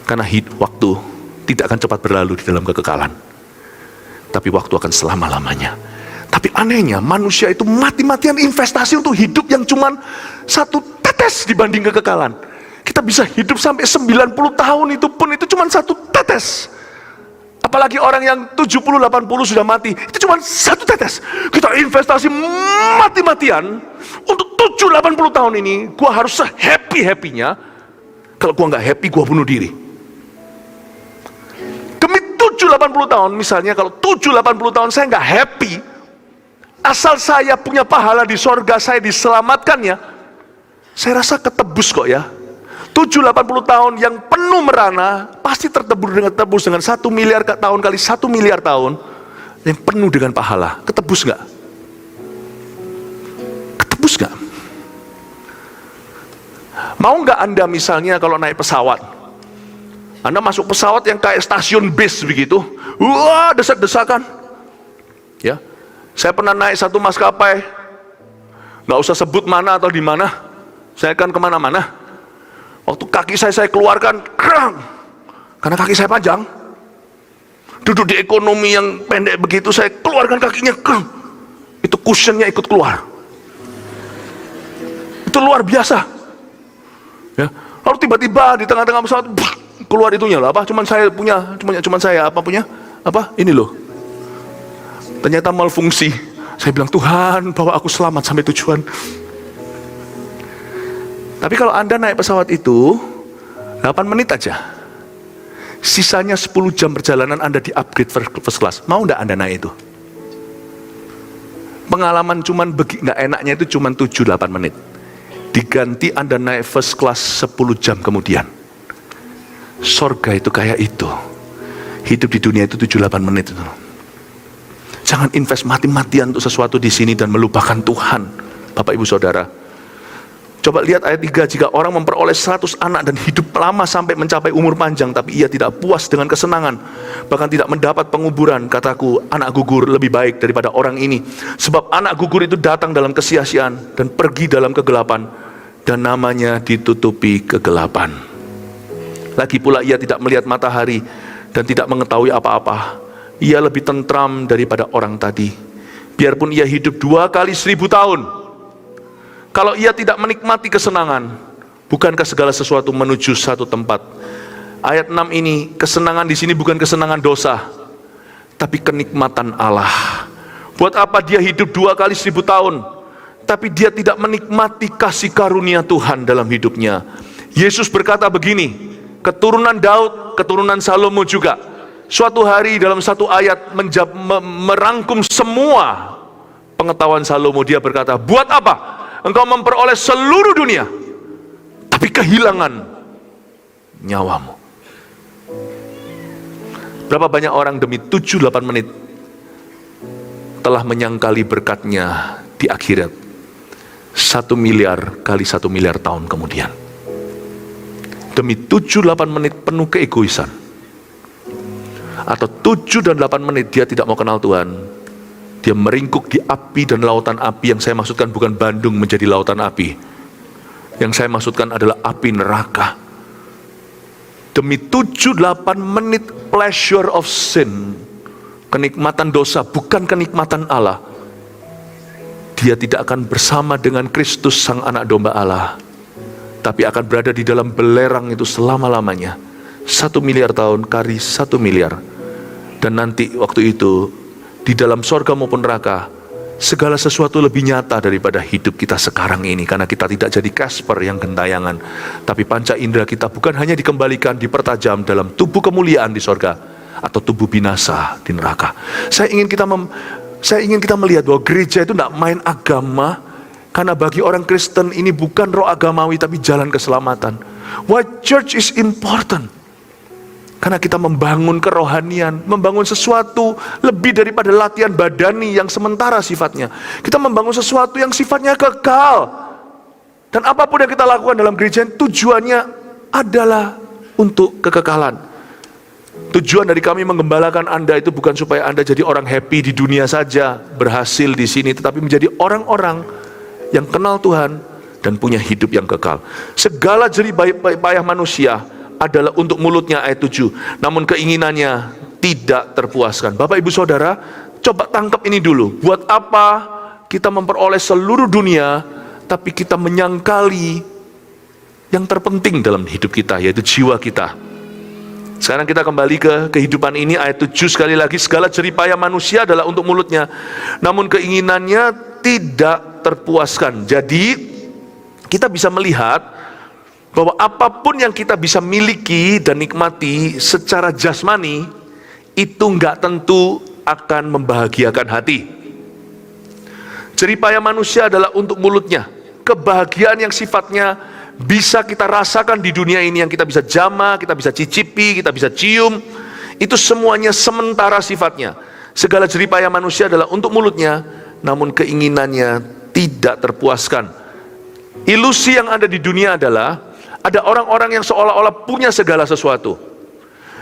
Karena waktu tidak akan cepat berlalu di dalam kekekalan, tapi waktu akan selama-lamanya. Tapi anehnya manusia itu mati-matian investasi untuk hidup yang cuman 1 tetes dibanding kekekalan. Kita kita bisa hidup sampai 90 tahun itu pun itu cuma satu tetes. Apalagi orang yang 70-80 sudah mati, itu cuma satu tetes. Kita investasi mati-matian untuk 70-80 tahun ini, gua harus se-happy-happynya. Kalau gua nggak happy, gua bunuh diri. Demi 70-80 tahun, misalnya kalau 70-80 tahun saya nggak happy, asal saya punya pahala di sorga, saya diselamatkannya, saya rasa ketebus kok ya. 70-80 tahun yang penuh merana pasti tertebus dengan 1 miliar tahun kali 1 miliar tahun yang penuh dengan pahala. Ketebus nggak? Ketebus nggak? Mau nggak Anda misalnya kalau naik pesawat, Anda masuk pesawat yang kayak stasiun bis begitu, wah desak-desakan ya. Saya pernah naik satu maskapai, nggak usah sebut mana atau di mana, saya akan kemana-mana. Waktu kaki saya keluarkan, karena kaki saya panjang, duduk di ekonomi yang pendek begitu, saya keluarkan kakinya, itu cushionnya ikut keluar. Itu luar biasa. Ya. Lalu tiba-tiba di tengah-tengah pesawat keluar itunya lah, apa? Cuman saya ini loh. Ternyata malfungsi. Saya bilang, Tuhan bawa aku selamat sampai tujuan. Tapi kalau Anda naik pesawat itu 8 menit aja, sisanya 10 jam perjalanan Anda di upgrade first class. Mau enggak Anda naik itu? Pengalaman cuman nggak enaknya itu cuman 7-8 menit. Diganti Anda naik first class 10 jam kemudian. Sorga itu kayak itu. Hidup di dunia itu 7-8 menit itu. Jangan invest mati-matian untuk sesuatu di sini dan melupakan Tuhan. Bapak Ibu Saudara, coba lihat ayat 3, jika orang memperoleh 100 anak dan hidup lama sampai mencapai umur panjang, tapi ia tidak puas dengan kesenangan, bahkan tidak mendapat penguburan, kataku, anak gugur lebih baik daripada orang ini. Sebab anak gugur itu datang dalam kesia-siaan dan pergi dalam kegelapan, dan namanya ditutupi kegelapan. Lagi pula ia tidak melihat matahari dan tidak mengetahui apa-apa. Ia lebih tentram daripada orang tadi. Biarpun ia hidup 2 kali 1000 tahun, kalau ia tidak menikmati kesenangan, bukankah segala sesuatu menuju satu tempat? Ayat 6 ini, kesenangan di sini bukan kesenangan dosa, tapi kenikmatan Allah. Buat apa dia hidup 2 kali 1000 tahun, tapi dia tidak menikmati kasih karunia Tuhan dalam hidupnya? Yesus berkata begini, keturunan Daud, keturunan Salomo juga. Suatu hari dalam satu ayat merangkum semua pengetahuan Salomo. Dia berkata, buat apa engkau memperoleh seluruh dunia, tapi kehilangan nyawamu? Berapa banyak orang demi 7-8 menit telah menyangkali berkatnya di akhirat 1 miliar kali 1 miliar tahun kemudian. Demi 7-8 menit penuh keegoisan, atau 7 dan 8 menit dia tidak mau kenal Tuhan. Dia meringkuk di api dan lautan api. Yang saya maksudkan bukan Bandung menjadi lautan api. Yang saya maksudkan adalah api neraka. Demi 7-8 menit pleasure of sin, kenikmatan dosa, bukan kenikmatan Allah, dia tidak akan bersama dengan Kristus Sang Anak Domba Allah, tapi akan berada di dalam belerang itu selama-lamanya. 1 miliar tahun kali 1 miliar. Dan nanti waktu itu di dalam sorga maupun neraka, segala sesuatu lebih nyata daripada hidup kita sekarang ini. Karena kita tidak jadi Kasper yang gentayangan, tapi panca indera kita bukan hanya dikembalikan, dipertajam dalam tubuh kemuliaan di sorga, atau tubuh binasa di neraka. Saya ingin kita melihat bahwa gereja itu tidak main agama. Karena bagi orang Kristen ini bukan roh agamawi, tapi jalan keselamatan. Why church is important? Karena kita membangun kerohanian, membangun sesuatu lebih daripada latihan badani yang sementara sifatnya. Kita membangun sesuatu yang sifatnya kekal. Dan apapun yang kita lakukan dalam gereja, tujuannya adalah untuk kekekalan. Tujuan dari kami menggembalakan Anda itu bukan supaya Anda jadi orang happy di dunia saja, berhasil di sini, tetapi menjadi orang-orang yang kenal Tuhan dan punya hidup yang kekal. Segala jerih payah manusia adalah untuk mulutnya, ayat 7. Namun keinginannya tidak terpuaskan. Bapak Ibu Saudara, coba tangkap ini dulu. Buat apa kita memperoleh seluruh dunia, tapi kita menyangkali yang terpenting dalam hidup kita, yaitu jiwa kita. Sekarang kita kembali ke kehidupan ini, ayat 7 sekali lagi, segala jeripaya manusia adalah untuk mulutnya, namun keinginannya tidak terpuaskan. Jadi kita bisa melihat bahwa apapun yang kita bisa miliki dan nikmati secara jasmani, itu nggak tentu akan membahagiakan hati. Jeripaya manusia adalah untuk mulutnya. Kebahagiaan yang sifatnya bisa kita rasakan di dunia ini, yang kita bisa jamah, kita bisa cicipi, kita bisa cium, itu semuanya sementara sifatnya. Segala jeripaya manusia adalah untuk mulutnya, namun keinginannya tidak terpuaskan. Ilusi yang ada di dunia adalah ada orang-orang yang seolah-olah punya segala sesuatu.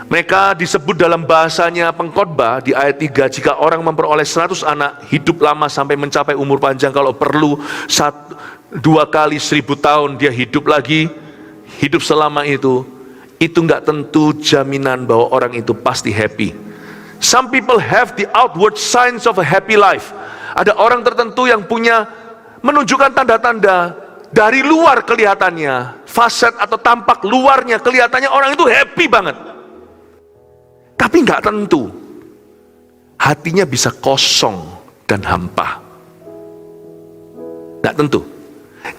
Mereka disebut dalam bahasanya pengkhotbah di ayat 3, jika orang memperoleh 100 anak, hidup lama sampai mencapai umur panjang, kalau perlu 2 kali 1000 tahun dia hidup lagi, hidup selama itu nggak tentu jaminan bahwa orang itu pasti happy. Some people have the outward signs of a happy life. Ada orang tertentu yang punya menunjukkan tanda-tanda dari luar kelihatannya, fasad atau tampak luarnya kelihatannya orang itu happy banget. Tapi nggak tentu, hatinya bisa kosong dan hampa. Nggak tentu.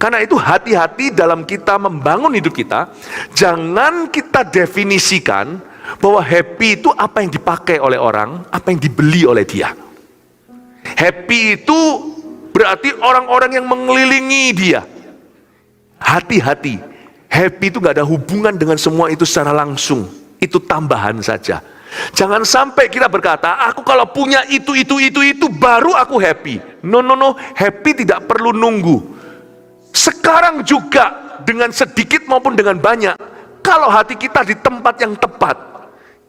Karena itu hati-hati dalam kita membangun hidup kita. Jangan kita definisikan bahwa happy itu apa yang dipakai oleh orang, apa yang dibeli oleh dia. Happy itu berarti orang-orang yang mengelilingi dia. Hati-hati, happy itu nggak ada hubungan dengan semua itu secara langsung. Itu tambahan saja. Jangan sampai kita berkata, aku kalau punya itu baru aku happy. No, happy tidak perlu nunggu. Sekarang juga dengan sedikit maupun dengan banyak, kalau hati kita di tempat yang tepat,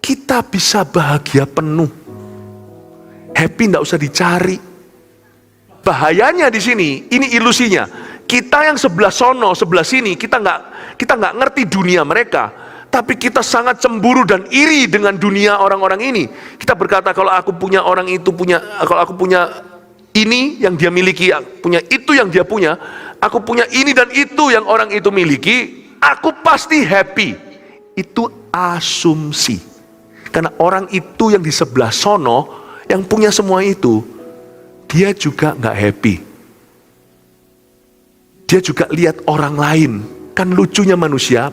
kita bisa bahagia penuh. Happy tidak usah dicari. Bahayanya di sini, ini ilusinya. Kita yang sebelah sono, sebelah sini, kita nggak ngerti dunia mereka. Tapi kita sangat cemburu dan iri dengan dunia orang-orang ini. Kita berkata, kalau aku punya orang itu kalau aku punya ini yang dia miliki, punya itu yang dia punya, aku punya ini dan itu yang orang itu miliki, aku pasti happy. Itu asumsi. Karena orang itu yang di sebelah sono, yang punya semua itu, dia juga nggak happy. Dia juga lihat orang lain. Kan lucunya manusia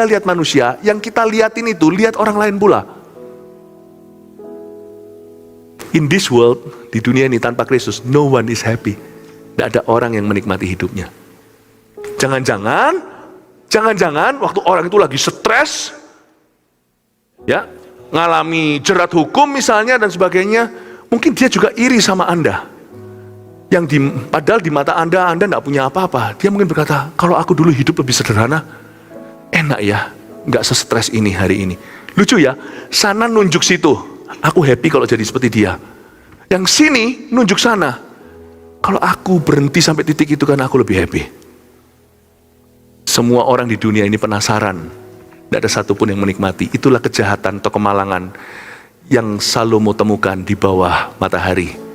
lihat manusia, yang kita liatin itu lihat orang lain pula. In this world, di dunia ini tanpa Kristus, no one is happy. Tidak ada orang yang menikmati hidupnya. Jangan-jangan waktu orang itu lagi stres, ya, ngalami jerat hukum misalnya dan sebagainya, mungkin dia juga iri sama Anda. Padahal di mata Anda tidak punya apa-apa. Dia mungkin berkata, kalau aku dulu hidup lebih sederhana, enak ya, nggak sestres ini hari ini. Lucu ya, sana nunjuk situ, aku happy kalau jadi seperti dia. Yang sini nunjuk sana, kalau aku berhenti sampai titik itu kan aku lebih happy. Semua orang di dunia ini penasaran, tidak ada satupun yang menikmati. Itulah kejahatan atau kemalangan yang Salomo temukan di bawah matahari.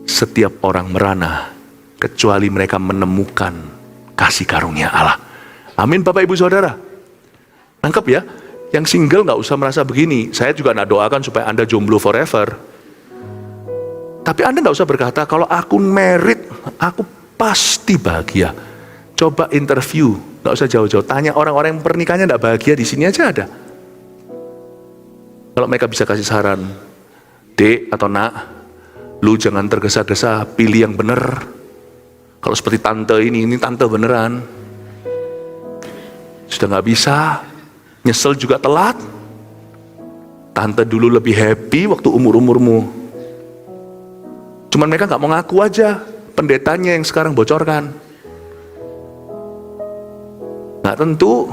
Setiap orang merana kecuali mereka menemukan kasih karunia Allah. Amin Bapak Ibu Saudara. Nangkep ya? Yang single gak usah merasa begini. Saya juga gak doakan supaya Anda jomblo forever. Tapi Anda gak usah berkata, kalau aku married, aku pasti bahagia. Coba interview, gak usah jauh-jauh. Tanya orang-orang yang pernikahannya gak bahagia, di sini aja ada. Kalau mereka bisa kasih saran, Dek atau Nak, lu jangan tergesa-gesa, pilih yang benar. Kalau seperti tante ini tante beneran. Sudah gak bisa, nyesel juga telat. Tante dulu lebih happy waktu umur-umurmu. Cuman mereka gak mau ngaku aja, pendetanya yang sekarang bocorkan. Gak tentu.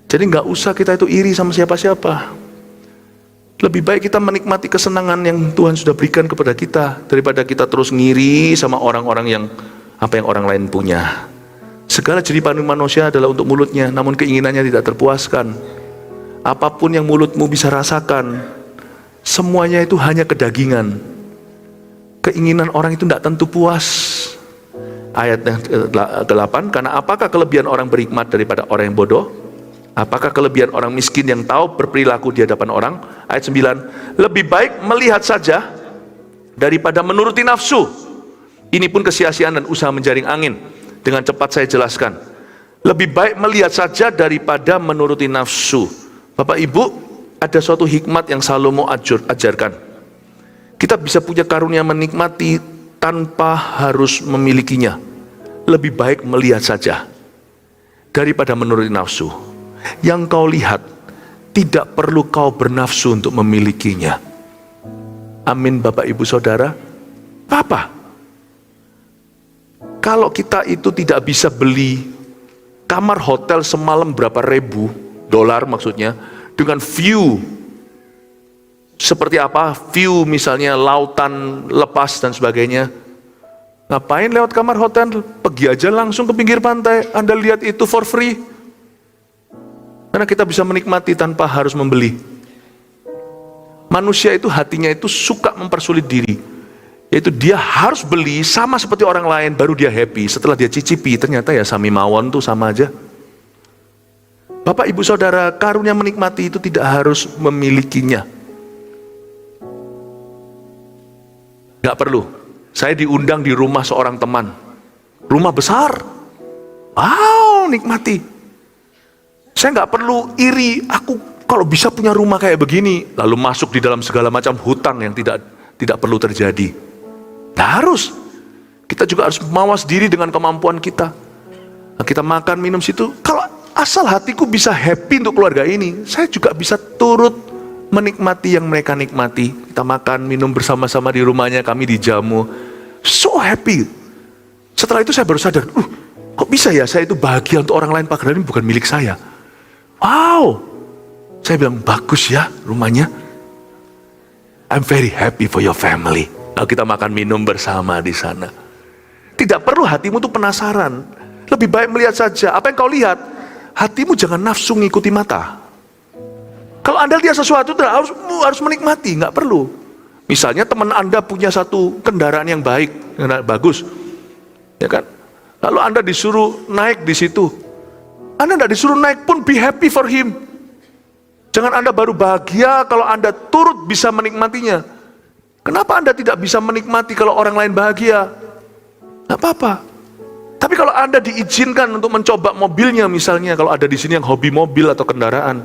Jadi gak usah kita itu iri sama siapa-siapa. Lebih baik kita menikmati kesenangan yang Tuhan sudah berikan kepada kita, daripada kita terus ngiri sama orang-orang yang apa yang orang lain punya. Segala jeripaya manusia adalah untuk mulutnya, namun keinginannya tidak terpuaskan. Apapun yang mulutmu bisa rasakan, semuanya itu hanya kedagingan. Keinginan orang itu tidak tentu puas. Ayat yang ke-8, karena apakah kelebihan orang berhikmat daripada orang yang bodoh? Apakah kelebihan orang miskin yang tahu berperilaku di hadapan orang? Ayat 9, lebih baik melihat saja daripada menuruti nafsu. Ini pun kesia-siaan dan usaha menjaring angin. Dengan cepat saya jelaskan. Lebih baik melihat saja daripada menuruti nafsu. Bapak Ibu, ada suatu hikmat yang Salomo ajarkan. Kita bisa punya karunia menikmati tanpa harus memilikinya. Lebih baik melihat saja daripada menuruti nafsu. Yang kau lihat, tidak perlu kau bernafsu untuk memilikinya. Amin Bapak Ibu Saudara. Apa? Kalau kita itu tidak bisa beli kamar hotel semalam berapa ribu dolar maksudnya, dengan view seperti apa, view misalnya lautan lepas dan sebagainya, ngapain lewat kamar hotel? Pergi aja langsung ke pinggir pantai, Anda lihat itu for free. Karena kita bisa menikmati tanpa harus membeli. Manusia itu hatinya itu suka mempersulit diri, yaitu dia harus beli sama seperti orang lain baru dia happy. Setelah dia cicipi, ternyata ya sami mawon tuh sama aja. Bapak Ibu Saudara, karunia menikmati itu tidak harus memilikinya. Gak perlu. Saya diundang di rumah seorang teman, rumah besar, wow, nikmati. Saya gak perlu iri, aku kalau bisa punya rumah kayak begini, lalu masuk di dalam segala macam hutang yang tidak perlu terjadi. Gak harus. Kita juga harus mawas diri dengan kemampuan kita. Nah, kita makan, minum situ. Kalau asal hatiku bisa happy untuk keluarga ini, saya juga bisa turut menikmati yang mereka nikmati. Kita makan, minum bersama-sama di rumahnya, kami dijamu. So happy. Setelah itu saya baru sadar, kok bisa ya saya itu bahagia untuk orang lain, padahal ini bukan milik saya. Wow. Saya bilang, bagus ya rumahnya. I'm very happy for your family. Lalu kita makan minum bersama di sana. Tidak perlu hatimu tuh penasaran. Lebih baik melihat saja. Apa yang kau lihat, hatimu jangan nafsu ngikuti mata. Kalau Anda lihat sesuatu, harus menikmati, nggak perlu. Misalnya teman Anda punya satu kendaraan yang baik, bagus, ya kan? Lalu Anda disuruh naik di situ. Anda nggak disuruh naik pun, be happy for him. Jangan Anda baru bahagia kalau Anda turut bisa menikmatinya. Kenapa Anda tidak bisa menikmati kalau orang lain bahagia? Nggak apa-apa. Tapi kalau Anda diizinkan untuk mencoba mobilnya, misalnya kalau ada di sini yang hobi mobil atau kendaraan,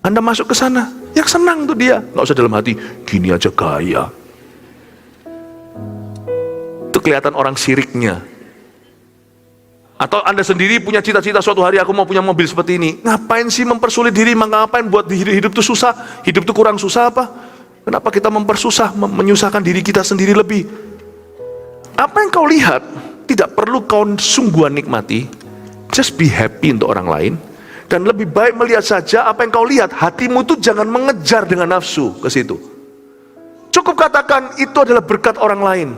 Anda masuk ke sana, yang senang tuh dia. Nggak usah dalam hati, gini aja gaya. Itu kelihatan orang syiriknya. Atau Anda sendiri punya cita-cita suatu hari aku mau punya mobil seperti ini. Ngapain sih mempersulit diri? Ngapain buat hidup itu susah? Hidup itu kurang susah apa? Kenapa kita mempersusah, menyusahkan diri kita sendiri lebih? Apa yang kau lihat tidak perlu kau sungguhan nikmati. Just be happy untuk orang lain. Dan lebih baik melihat saja apa yang kau lihat. Hatimu itu jangan mengejar dengan nafsu ke situ. Cukup katakan itu adalah berkat orang lain.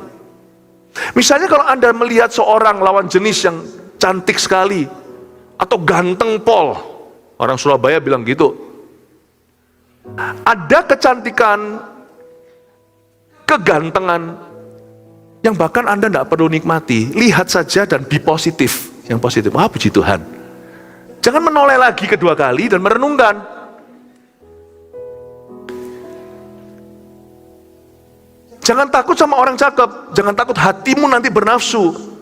Misalnya kalau Anda melihat seorang lawan jenis yang cantik sekali atau ganteng pol, orang Surabaya bilang gitu. Ada kecantikan, kegantengan yang bahkan Anda tidak perlu nikmati. Lihat saja dan be positif. Yang positif, wah puji Tuhan. Jangan menoleh lagi kedua kali dan merenungkan. Jangan takut sama orang cakep. Jangan takut hatimu nanti bernafsu.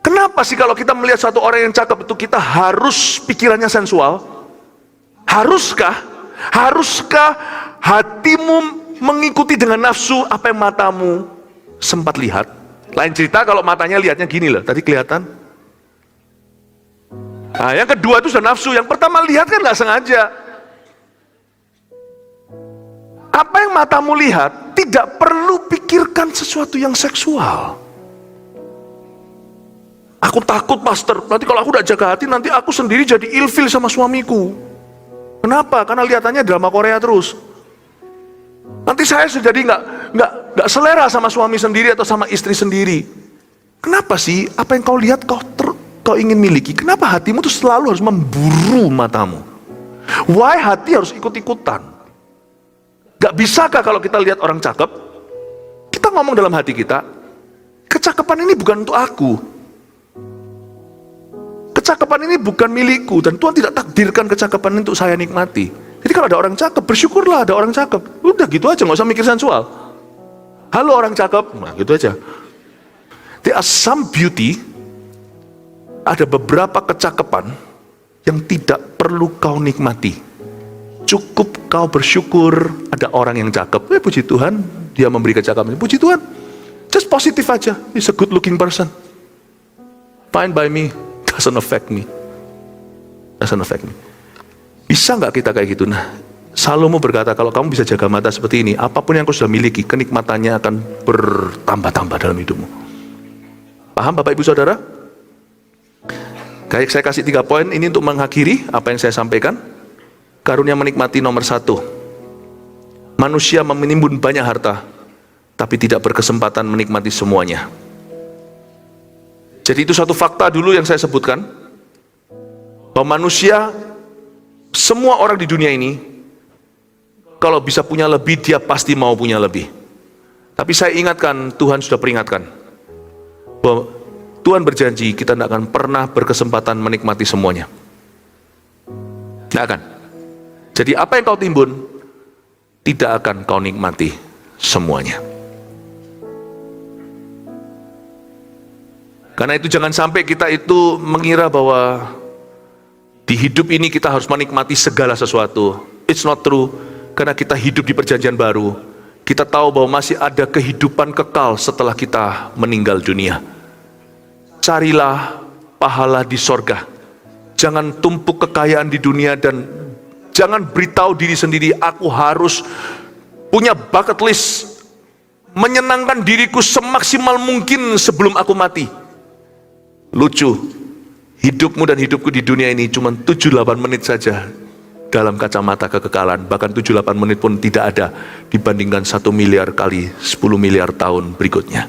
Kenapa sih kalau kita melihat satu orang yang cakep itu kita harus pikirannya sensual? Haruskah? Haruskah hatimu mengikuti dengan nafsu apa yang matamu sempat lihat? Lain cerita kalau matanya lihatnya gini loh, tadi kelihatan. Nah, yang kedua itu sudah nafsu. Yang pertama lihat kan nggak sengaja. Apa yang matamu lihat tidak perlu pikirkan sesuatu yang seksual. Aku takut pastor, nanti kalau aku udah jaga hati, nanti aku sendiri jadi ilfil sama suamiku. Kenapa? Karena lihatannya drama Korea terus. Nanti saya jadi nggak selera sama suami sendiri atau sama istri sendiri. Kenapa sih? Apa yang kau lihat kau ingin miliki? Kenapa hatimu tuh selalu harus memburu matamu? Why hati harus ikut-ikutan? Gak bisakah kalau kita lihat orang cakep, kita ngomong dalam hati kita, Kecakapan ini bukan untuk aku. Kecakapan ini bukan milikku, dan Tuhan tidak takdirkan kecakapan ini untuk saya nikmati. Jadi kalau ada orang cakep, bersyukurlah ada orang cakep. Udah gitu aja, nggak usah mikir sensual. Halo orang cakep, nah gitu aja. There are some beauty, ada beberapa kecakapan yang tidak perlu kau nikmati. Cukup kau bersyukur ada orang yang cakep. Puji Tuhan, dia memberi kecakapan. Puji Tuhan, just positif aja. He's a good looking person. Fine by me, doesn't affect me. Doesn't affect me. Bisa nggak kita kayak gitu? Nah, Salomo berkata, kalau kamu bisa jaga mata seperti ini, apapun yang kau sudah miliki, kenikmatannya akan bertambah-tambah dalam hidupmu. Paham Bapak Ibu Saudara? Kayak saya kasih 3 poin ini untuk mengakhiri apa yang saya sampaikan. Karunia menikmati nomor 1. Manusia menimbun banyak harta, tapi tidak berkesempatan menikmati semuanya. Jadi itu satu fakta dulu yang saya sebutkan, bahwa manusia, semua orang di dunia ini, kalau bisa punya lebih, dia pasti mau punya lebih. Tapi saya ingatkan, Tuhan sudah peringatkan, bahwa Tuhan berjanji kita tidak akan pernah berkesempatan menikmati semuanya. Tidak akan. Jadi apa yang kau timbun, tidak akan kau nikmati semuanya. Karena itu jangan sampai kita itu mengira bahwa di hidup ini kita harus menikmati segala sesuatu. It's not true. Karena kita hidup di perjanjian baru, kita tahu bahwa masih ada kehidupan kekal setelah kita meninggal dunia. Carilah pahala di sorga. Jangan tumpuk kekayaan di dunia, dan jangan beritahu diri sendiri, aku harus punya bucket list, menyenangkan diriku semaksimal mungkin sebelum aku mati. Lucu, hidupmu dan hidupku di dunia ini cuma 7-8 menit saja dalam kacamata kekekalan. Bahkan 7-8 menit pun tidak ada dibandingkan 1 miliar kali 10 miliar tahun berikutnya.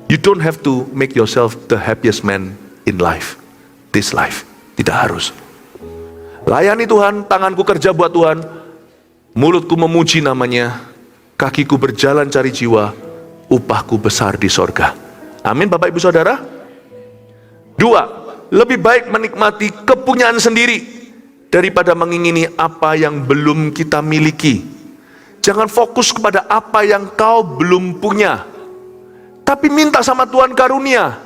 You don't have to make yourself the happiest man in life, this life. Tidak harus. Layani Tuhan, tanganku kerja buat Tuhan, mulutku memuji namanya, kakiku berjalan cari jiwa, upahku besar di sorga. Amin Bapak Ibu Saudara. 2, lebih baik menikmati kepunyaan sendiri daripada mengingini apa yang belum kita miliki. Jangan fokus kepada apa yang kau belum punya, tapi minta sama Tuhan karunia.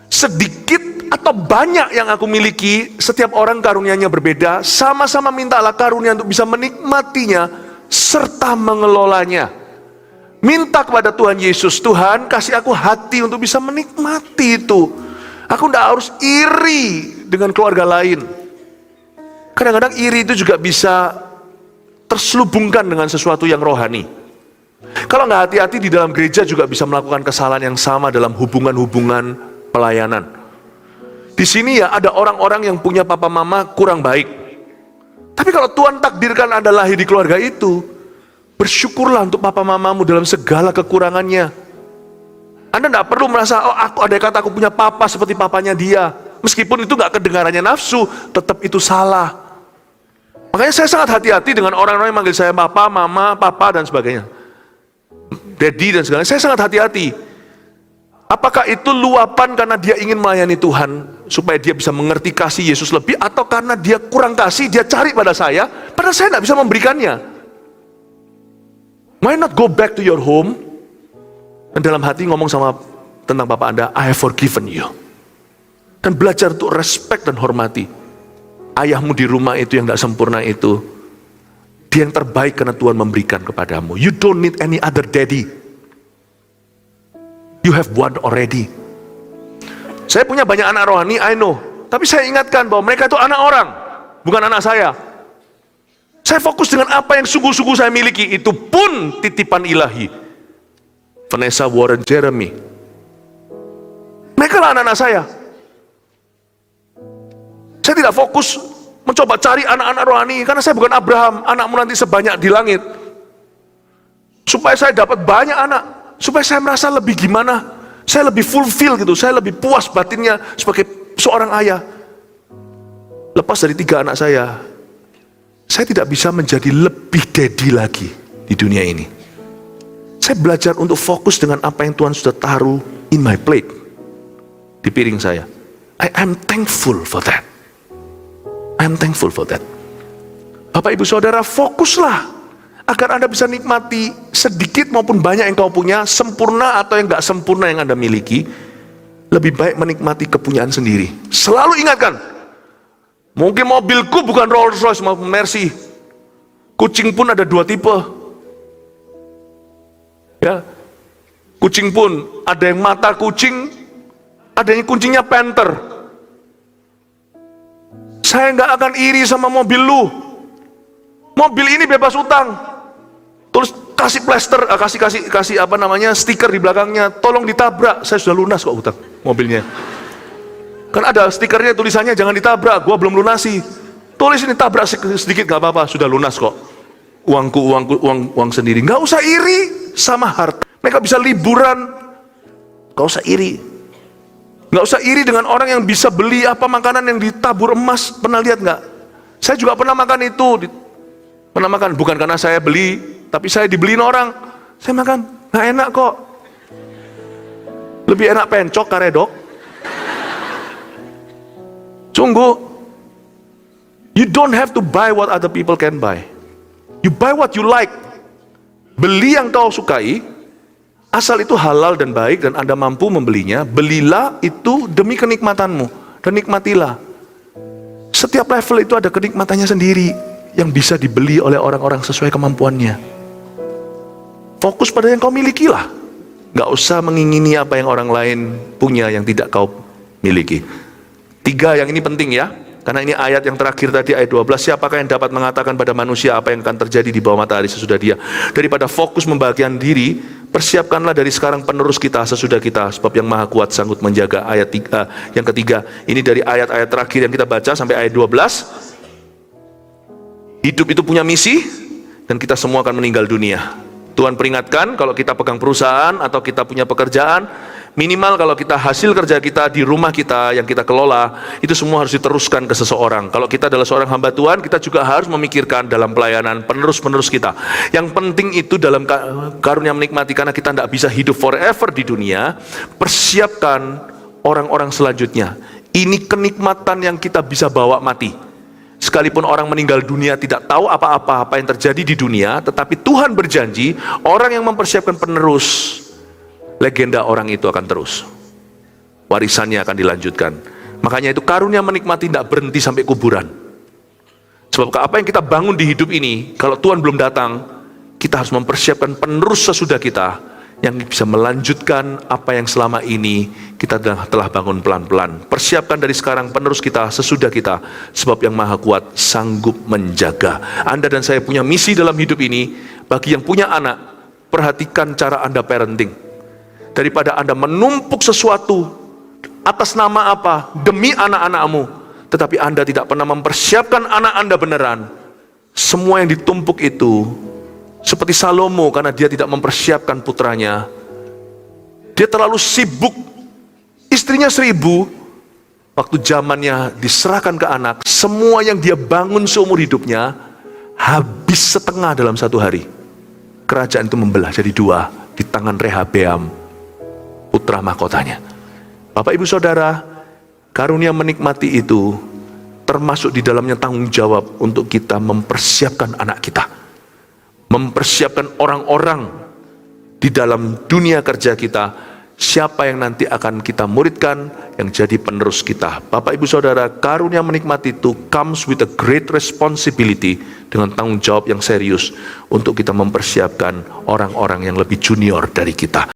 Sedikit atau banyak yang aku miliki, setiap orang karunianya berbeda. Sama-sama mintalah karunia untuk bisa menikmatinya serta mengelolanya. Minta kepada Tuhan Yesus, Tuhan kasih aku hati untuk bisa menikmati itu. Aku tidak harus iri dengan keluarga lain. Kadang-kadang iri itu juga bisa terselubungkan dengan sesuatu yang rohani. Kalau nggak hati-hati di dalam gereja juga bisa melakukan kesalahan yang sama dalam hubungan-hubungan pelayanan. Di sini ya ada orang-orang yang punya papa mama kurang baik. Tapi kalau Tuhan takdirkan Anda lahir di keluarga itu, bersyukurlah untuk papa mamamu dalam segala kekurangannya. Anda tidak perlu merasa, oh aku ada kata aku punya papa seperti papanya dia. Meskipun itu nggak kedengarannya nafsu, tetap itu salah. Makanya saya sangat hati-hati dengan orang-orang yang manggil saya papa, mama, papa dan sebagainya. Daddy dan sebagainya. Saya sangat hati-hati. Apakah itu luapan karena dia ingin melayani Tuhan supaya dia bisa mengerti kasih Yesus lebih, atau karena dia kurang kasih, dia cari pada saya, padahal saya tidak bisa memberikannya. Why not go back to your home dan dalam hati ngomong sama tentang Papa Anda, I have forgiven you. Dan belajar untuk respect dan hormati. Ayahmu di rumah itu yang tidak sempurna itu, dia yang terbaik karena Tuhan memberikan kepadamu. You don't need any other daddy. You have one already. Saya punya banyak anak rohani, I know. Tapi saya ingatkan bahwa mereka itu anak orang, bukan anak saya. Saya fokus dengan apa yang sungguh-sungguh saya miliki, itu pun titipan ilahi. Vanessa, Warren, Jeremy, mereka lah anak-anak saya. Saya tidak fokus mencoba cari anak-anak rohani, karena saya bukan Abraham, anakmu nanti sebanyak di langit. Supaya saya dapat banyak anak, supaya saya merasa lebih gimana, saya lebih fulfill gitu, saya lebih puas batinnya sebagai seorang ayah. Lepas dari 3 anak saya tidak bisa menjadi lebih daddy lagi di dunia ini. Saya belajar untuk fokus dengan apa yang Tuhan sudah taruh in my plate, di piring saya. I am thankful for that. I am thankful for that. Bapak ibu saudara, fokuslah agar Anda bisa nikmati sedikit maupun banyak yang kau punya, sempurna atau yang gak sempurna yang Anda miliki. Lebih baik menikmati kepunyaan sendiri. Selalu ingatkan, mungkin mobilku bukan Rolls Royce maupun Mercy. Kucing pun ada dua tipe. Ya, kucing pun ada yang mata kucing, ada yang kucingnya panther. Saya nggak akan iri sama mobil lu. Mobil ini bebas utang. Terus kasih plester, kasih apa namanya, stiker di belakangnya. Tolong ditabrak, saya sudah lunas kok utang mobilnya. Kan ada stikernya, tulisannya jangan ditabrak, gua belum lunasi. Tulis ini, tabrak sedikit nggak apa-apa, sudah lunas kok. Uang sendiri. Nggak usah iri sama harta. Mereka bisa liburan, nggak usah iri. Nggak usah iri dengan orang yang bisa beli apa makanan yang ditabur emas. Pernah lihat nggak? Saya juga pernah makan itu. Pernah makan, bukan karena saya beli, tapi saya dibeliin orang. Saya makan, nggak enak kok. Lebih enak pencok karedok. Sungguh, you don't have to buy what other people can buy. You buy what you like. Beli yang kau sukai, asal itu halal dan baik dan Anda mampu membelinya. Belilah itu demi kenikmatanmu dan nikmatilah. Setiap level itu ada kenikmatannya sendiri yang bisa dibeli oleh orang-orang sesuai kemampuannya. Fokus pada yang kau miliki lah. Gak usah mengingini apa yang orang lain punya yang tidak kau miliki. 3, yang ini penting ya, karena ini ayat yang terakhir tadi, ayat 12. Siapakah yang dapat mengatakan pada manusia apa yang akan terjadi di bawah matahari sesudah dia? Daripada fokus membahagiakan diri, persiapkanlah dari sekarang penerus kita sesudah kita, sebab yang maha kuat sanggup menjaga. Ayat 3, yang ketiga, ini dari ayat-ayat terakhir yang kita baca sampai ayat 12. Hidup itu punya misi, dan kita semua akan meninggal dunia. Tuhan peringatkan, kalau kita pegang perusahaan atau kita punya pekerjaan, minimal kalau kita hasil kerja kita di rumah kita yang kita kelola, itu semua harus diteruskan ke seseorang. Kalau kita adalah seorang hamba Tuhan, kita juga harus memikirkan dalam pelayanan penerus-penerus kita. Yang penting itu dalam karunia menikmati, karena kita tidak bisa hidup forever di dunia. Persiapkan orang-orang selanjutnya. Ini kenikmatan yang kita bisa bawa mati. Sekalipun orang meninggal dunia tidak tahu apa-apa yang terjadi di dunia, tetapi Tuhan berjanji, orang yang mempersiapkan penerus, legenda orang itu akan terus. Warisannya akan dilanjutkan. Makanya itu karunia menikmati tidak berhenti sampai kuburan. Sebab apa yang kita bangun di hidup ini, kalau Tuhan belum datang, kita harus mempersiapkan penerus sesudah kita, yang bisa melanjutkan apa yang selama ini kita telah bangun pelan-pelan. Persiapkan dari sekarang penerus kita sesudah kita, sebab yang maha kuat sanggup menjaga. Anda dan saya punya misi dalam hidup ini. Bagi yang punya anak, perhatikan cara Anda parenting. Daripada Anda menumpuk sesuatu atas nama apa, demi anak-anakmu, tetapi Anda tidak pernah mempersiapkan anak Anda beneran, semua yang ditumpuk itu seperti Salomo, karena dia tidak mempersiapkan putranya. Dia terlalu sibuk, istrinya 1000, waktu zamannya diserahkan ke anak, semua yang dia bangun seumur hidupnya habis setengah dalam 1 hari. Kerajaan itu membelah jadi 2 di tangan Rehabeam, putra mahkotanya. Bapak ibu saudara, karunia menikmati itu termasuk di dalamnya tanggung jawab untuk kita mempersiapkan anak kita, mempersiapkan orang-orang di dalam dunia kerja kita, siapa yang nanti akan kita muridkan, yang jadi penerus kita. Bapak ibu saudara, karunia menikmati itu comes with a great responsibility, dengan tanggung jawab yang serius untuk kita mempersiapkan orang-orang yang lebih junior dari kita.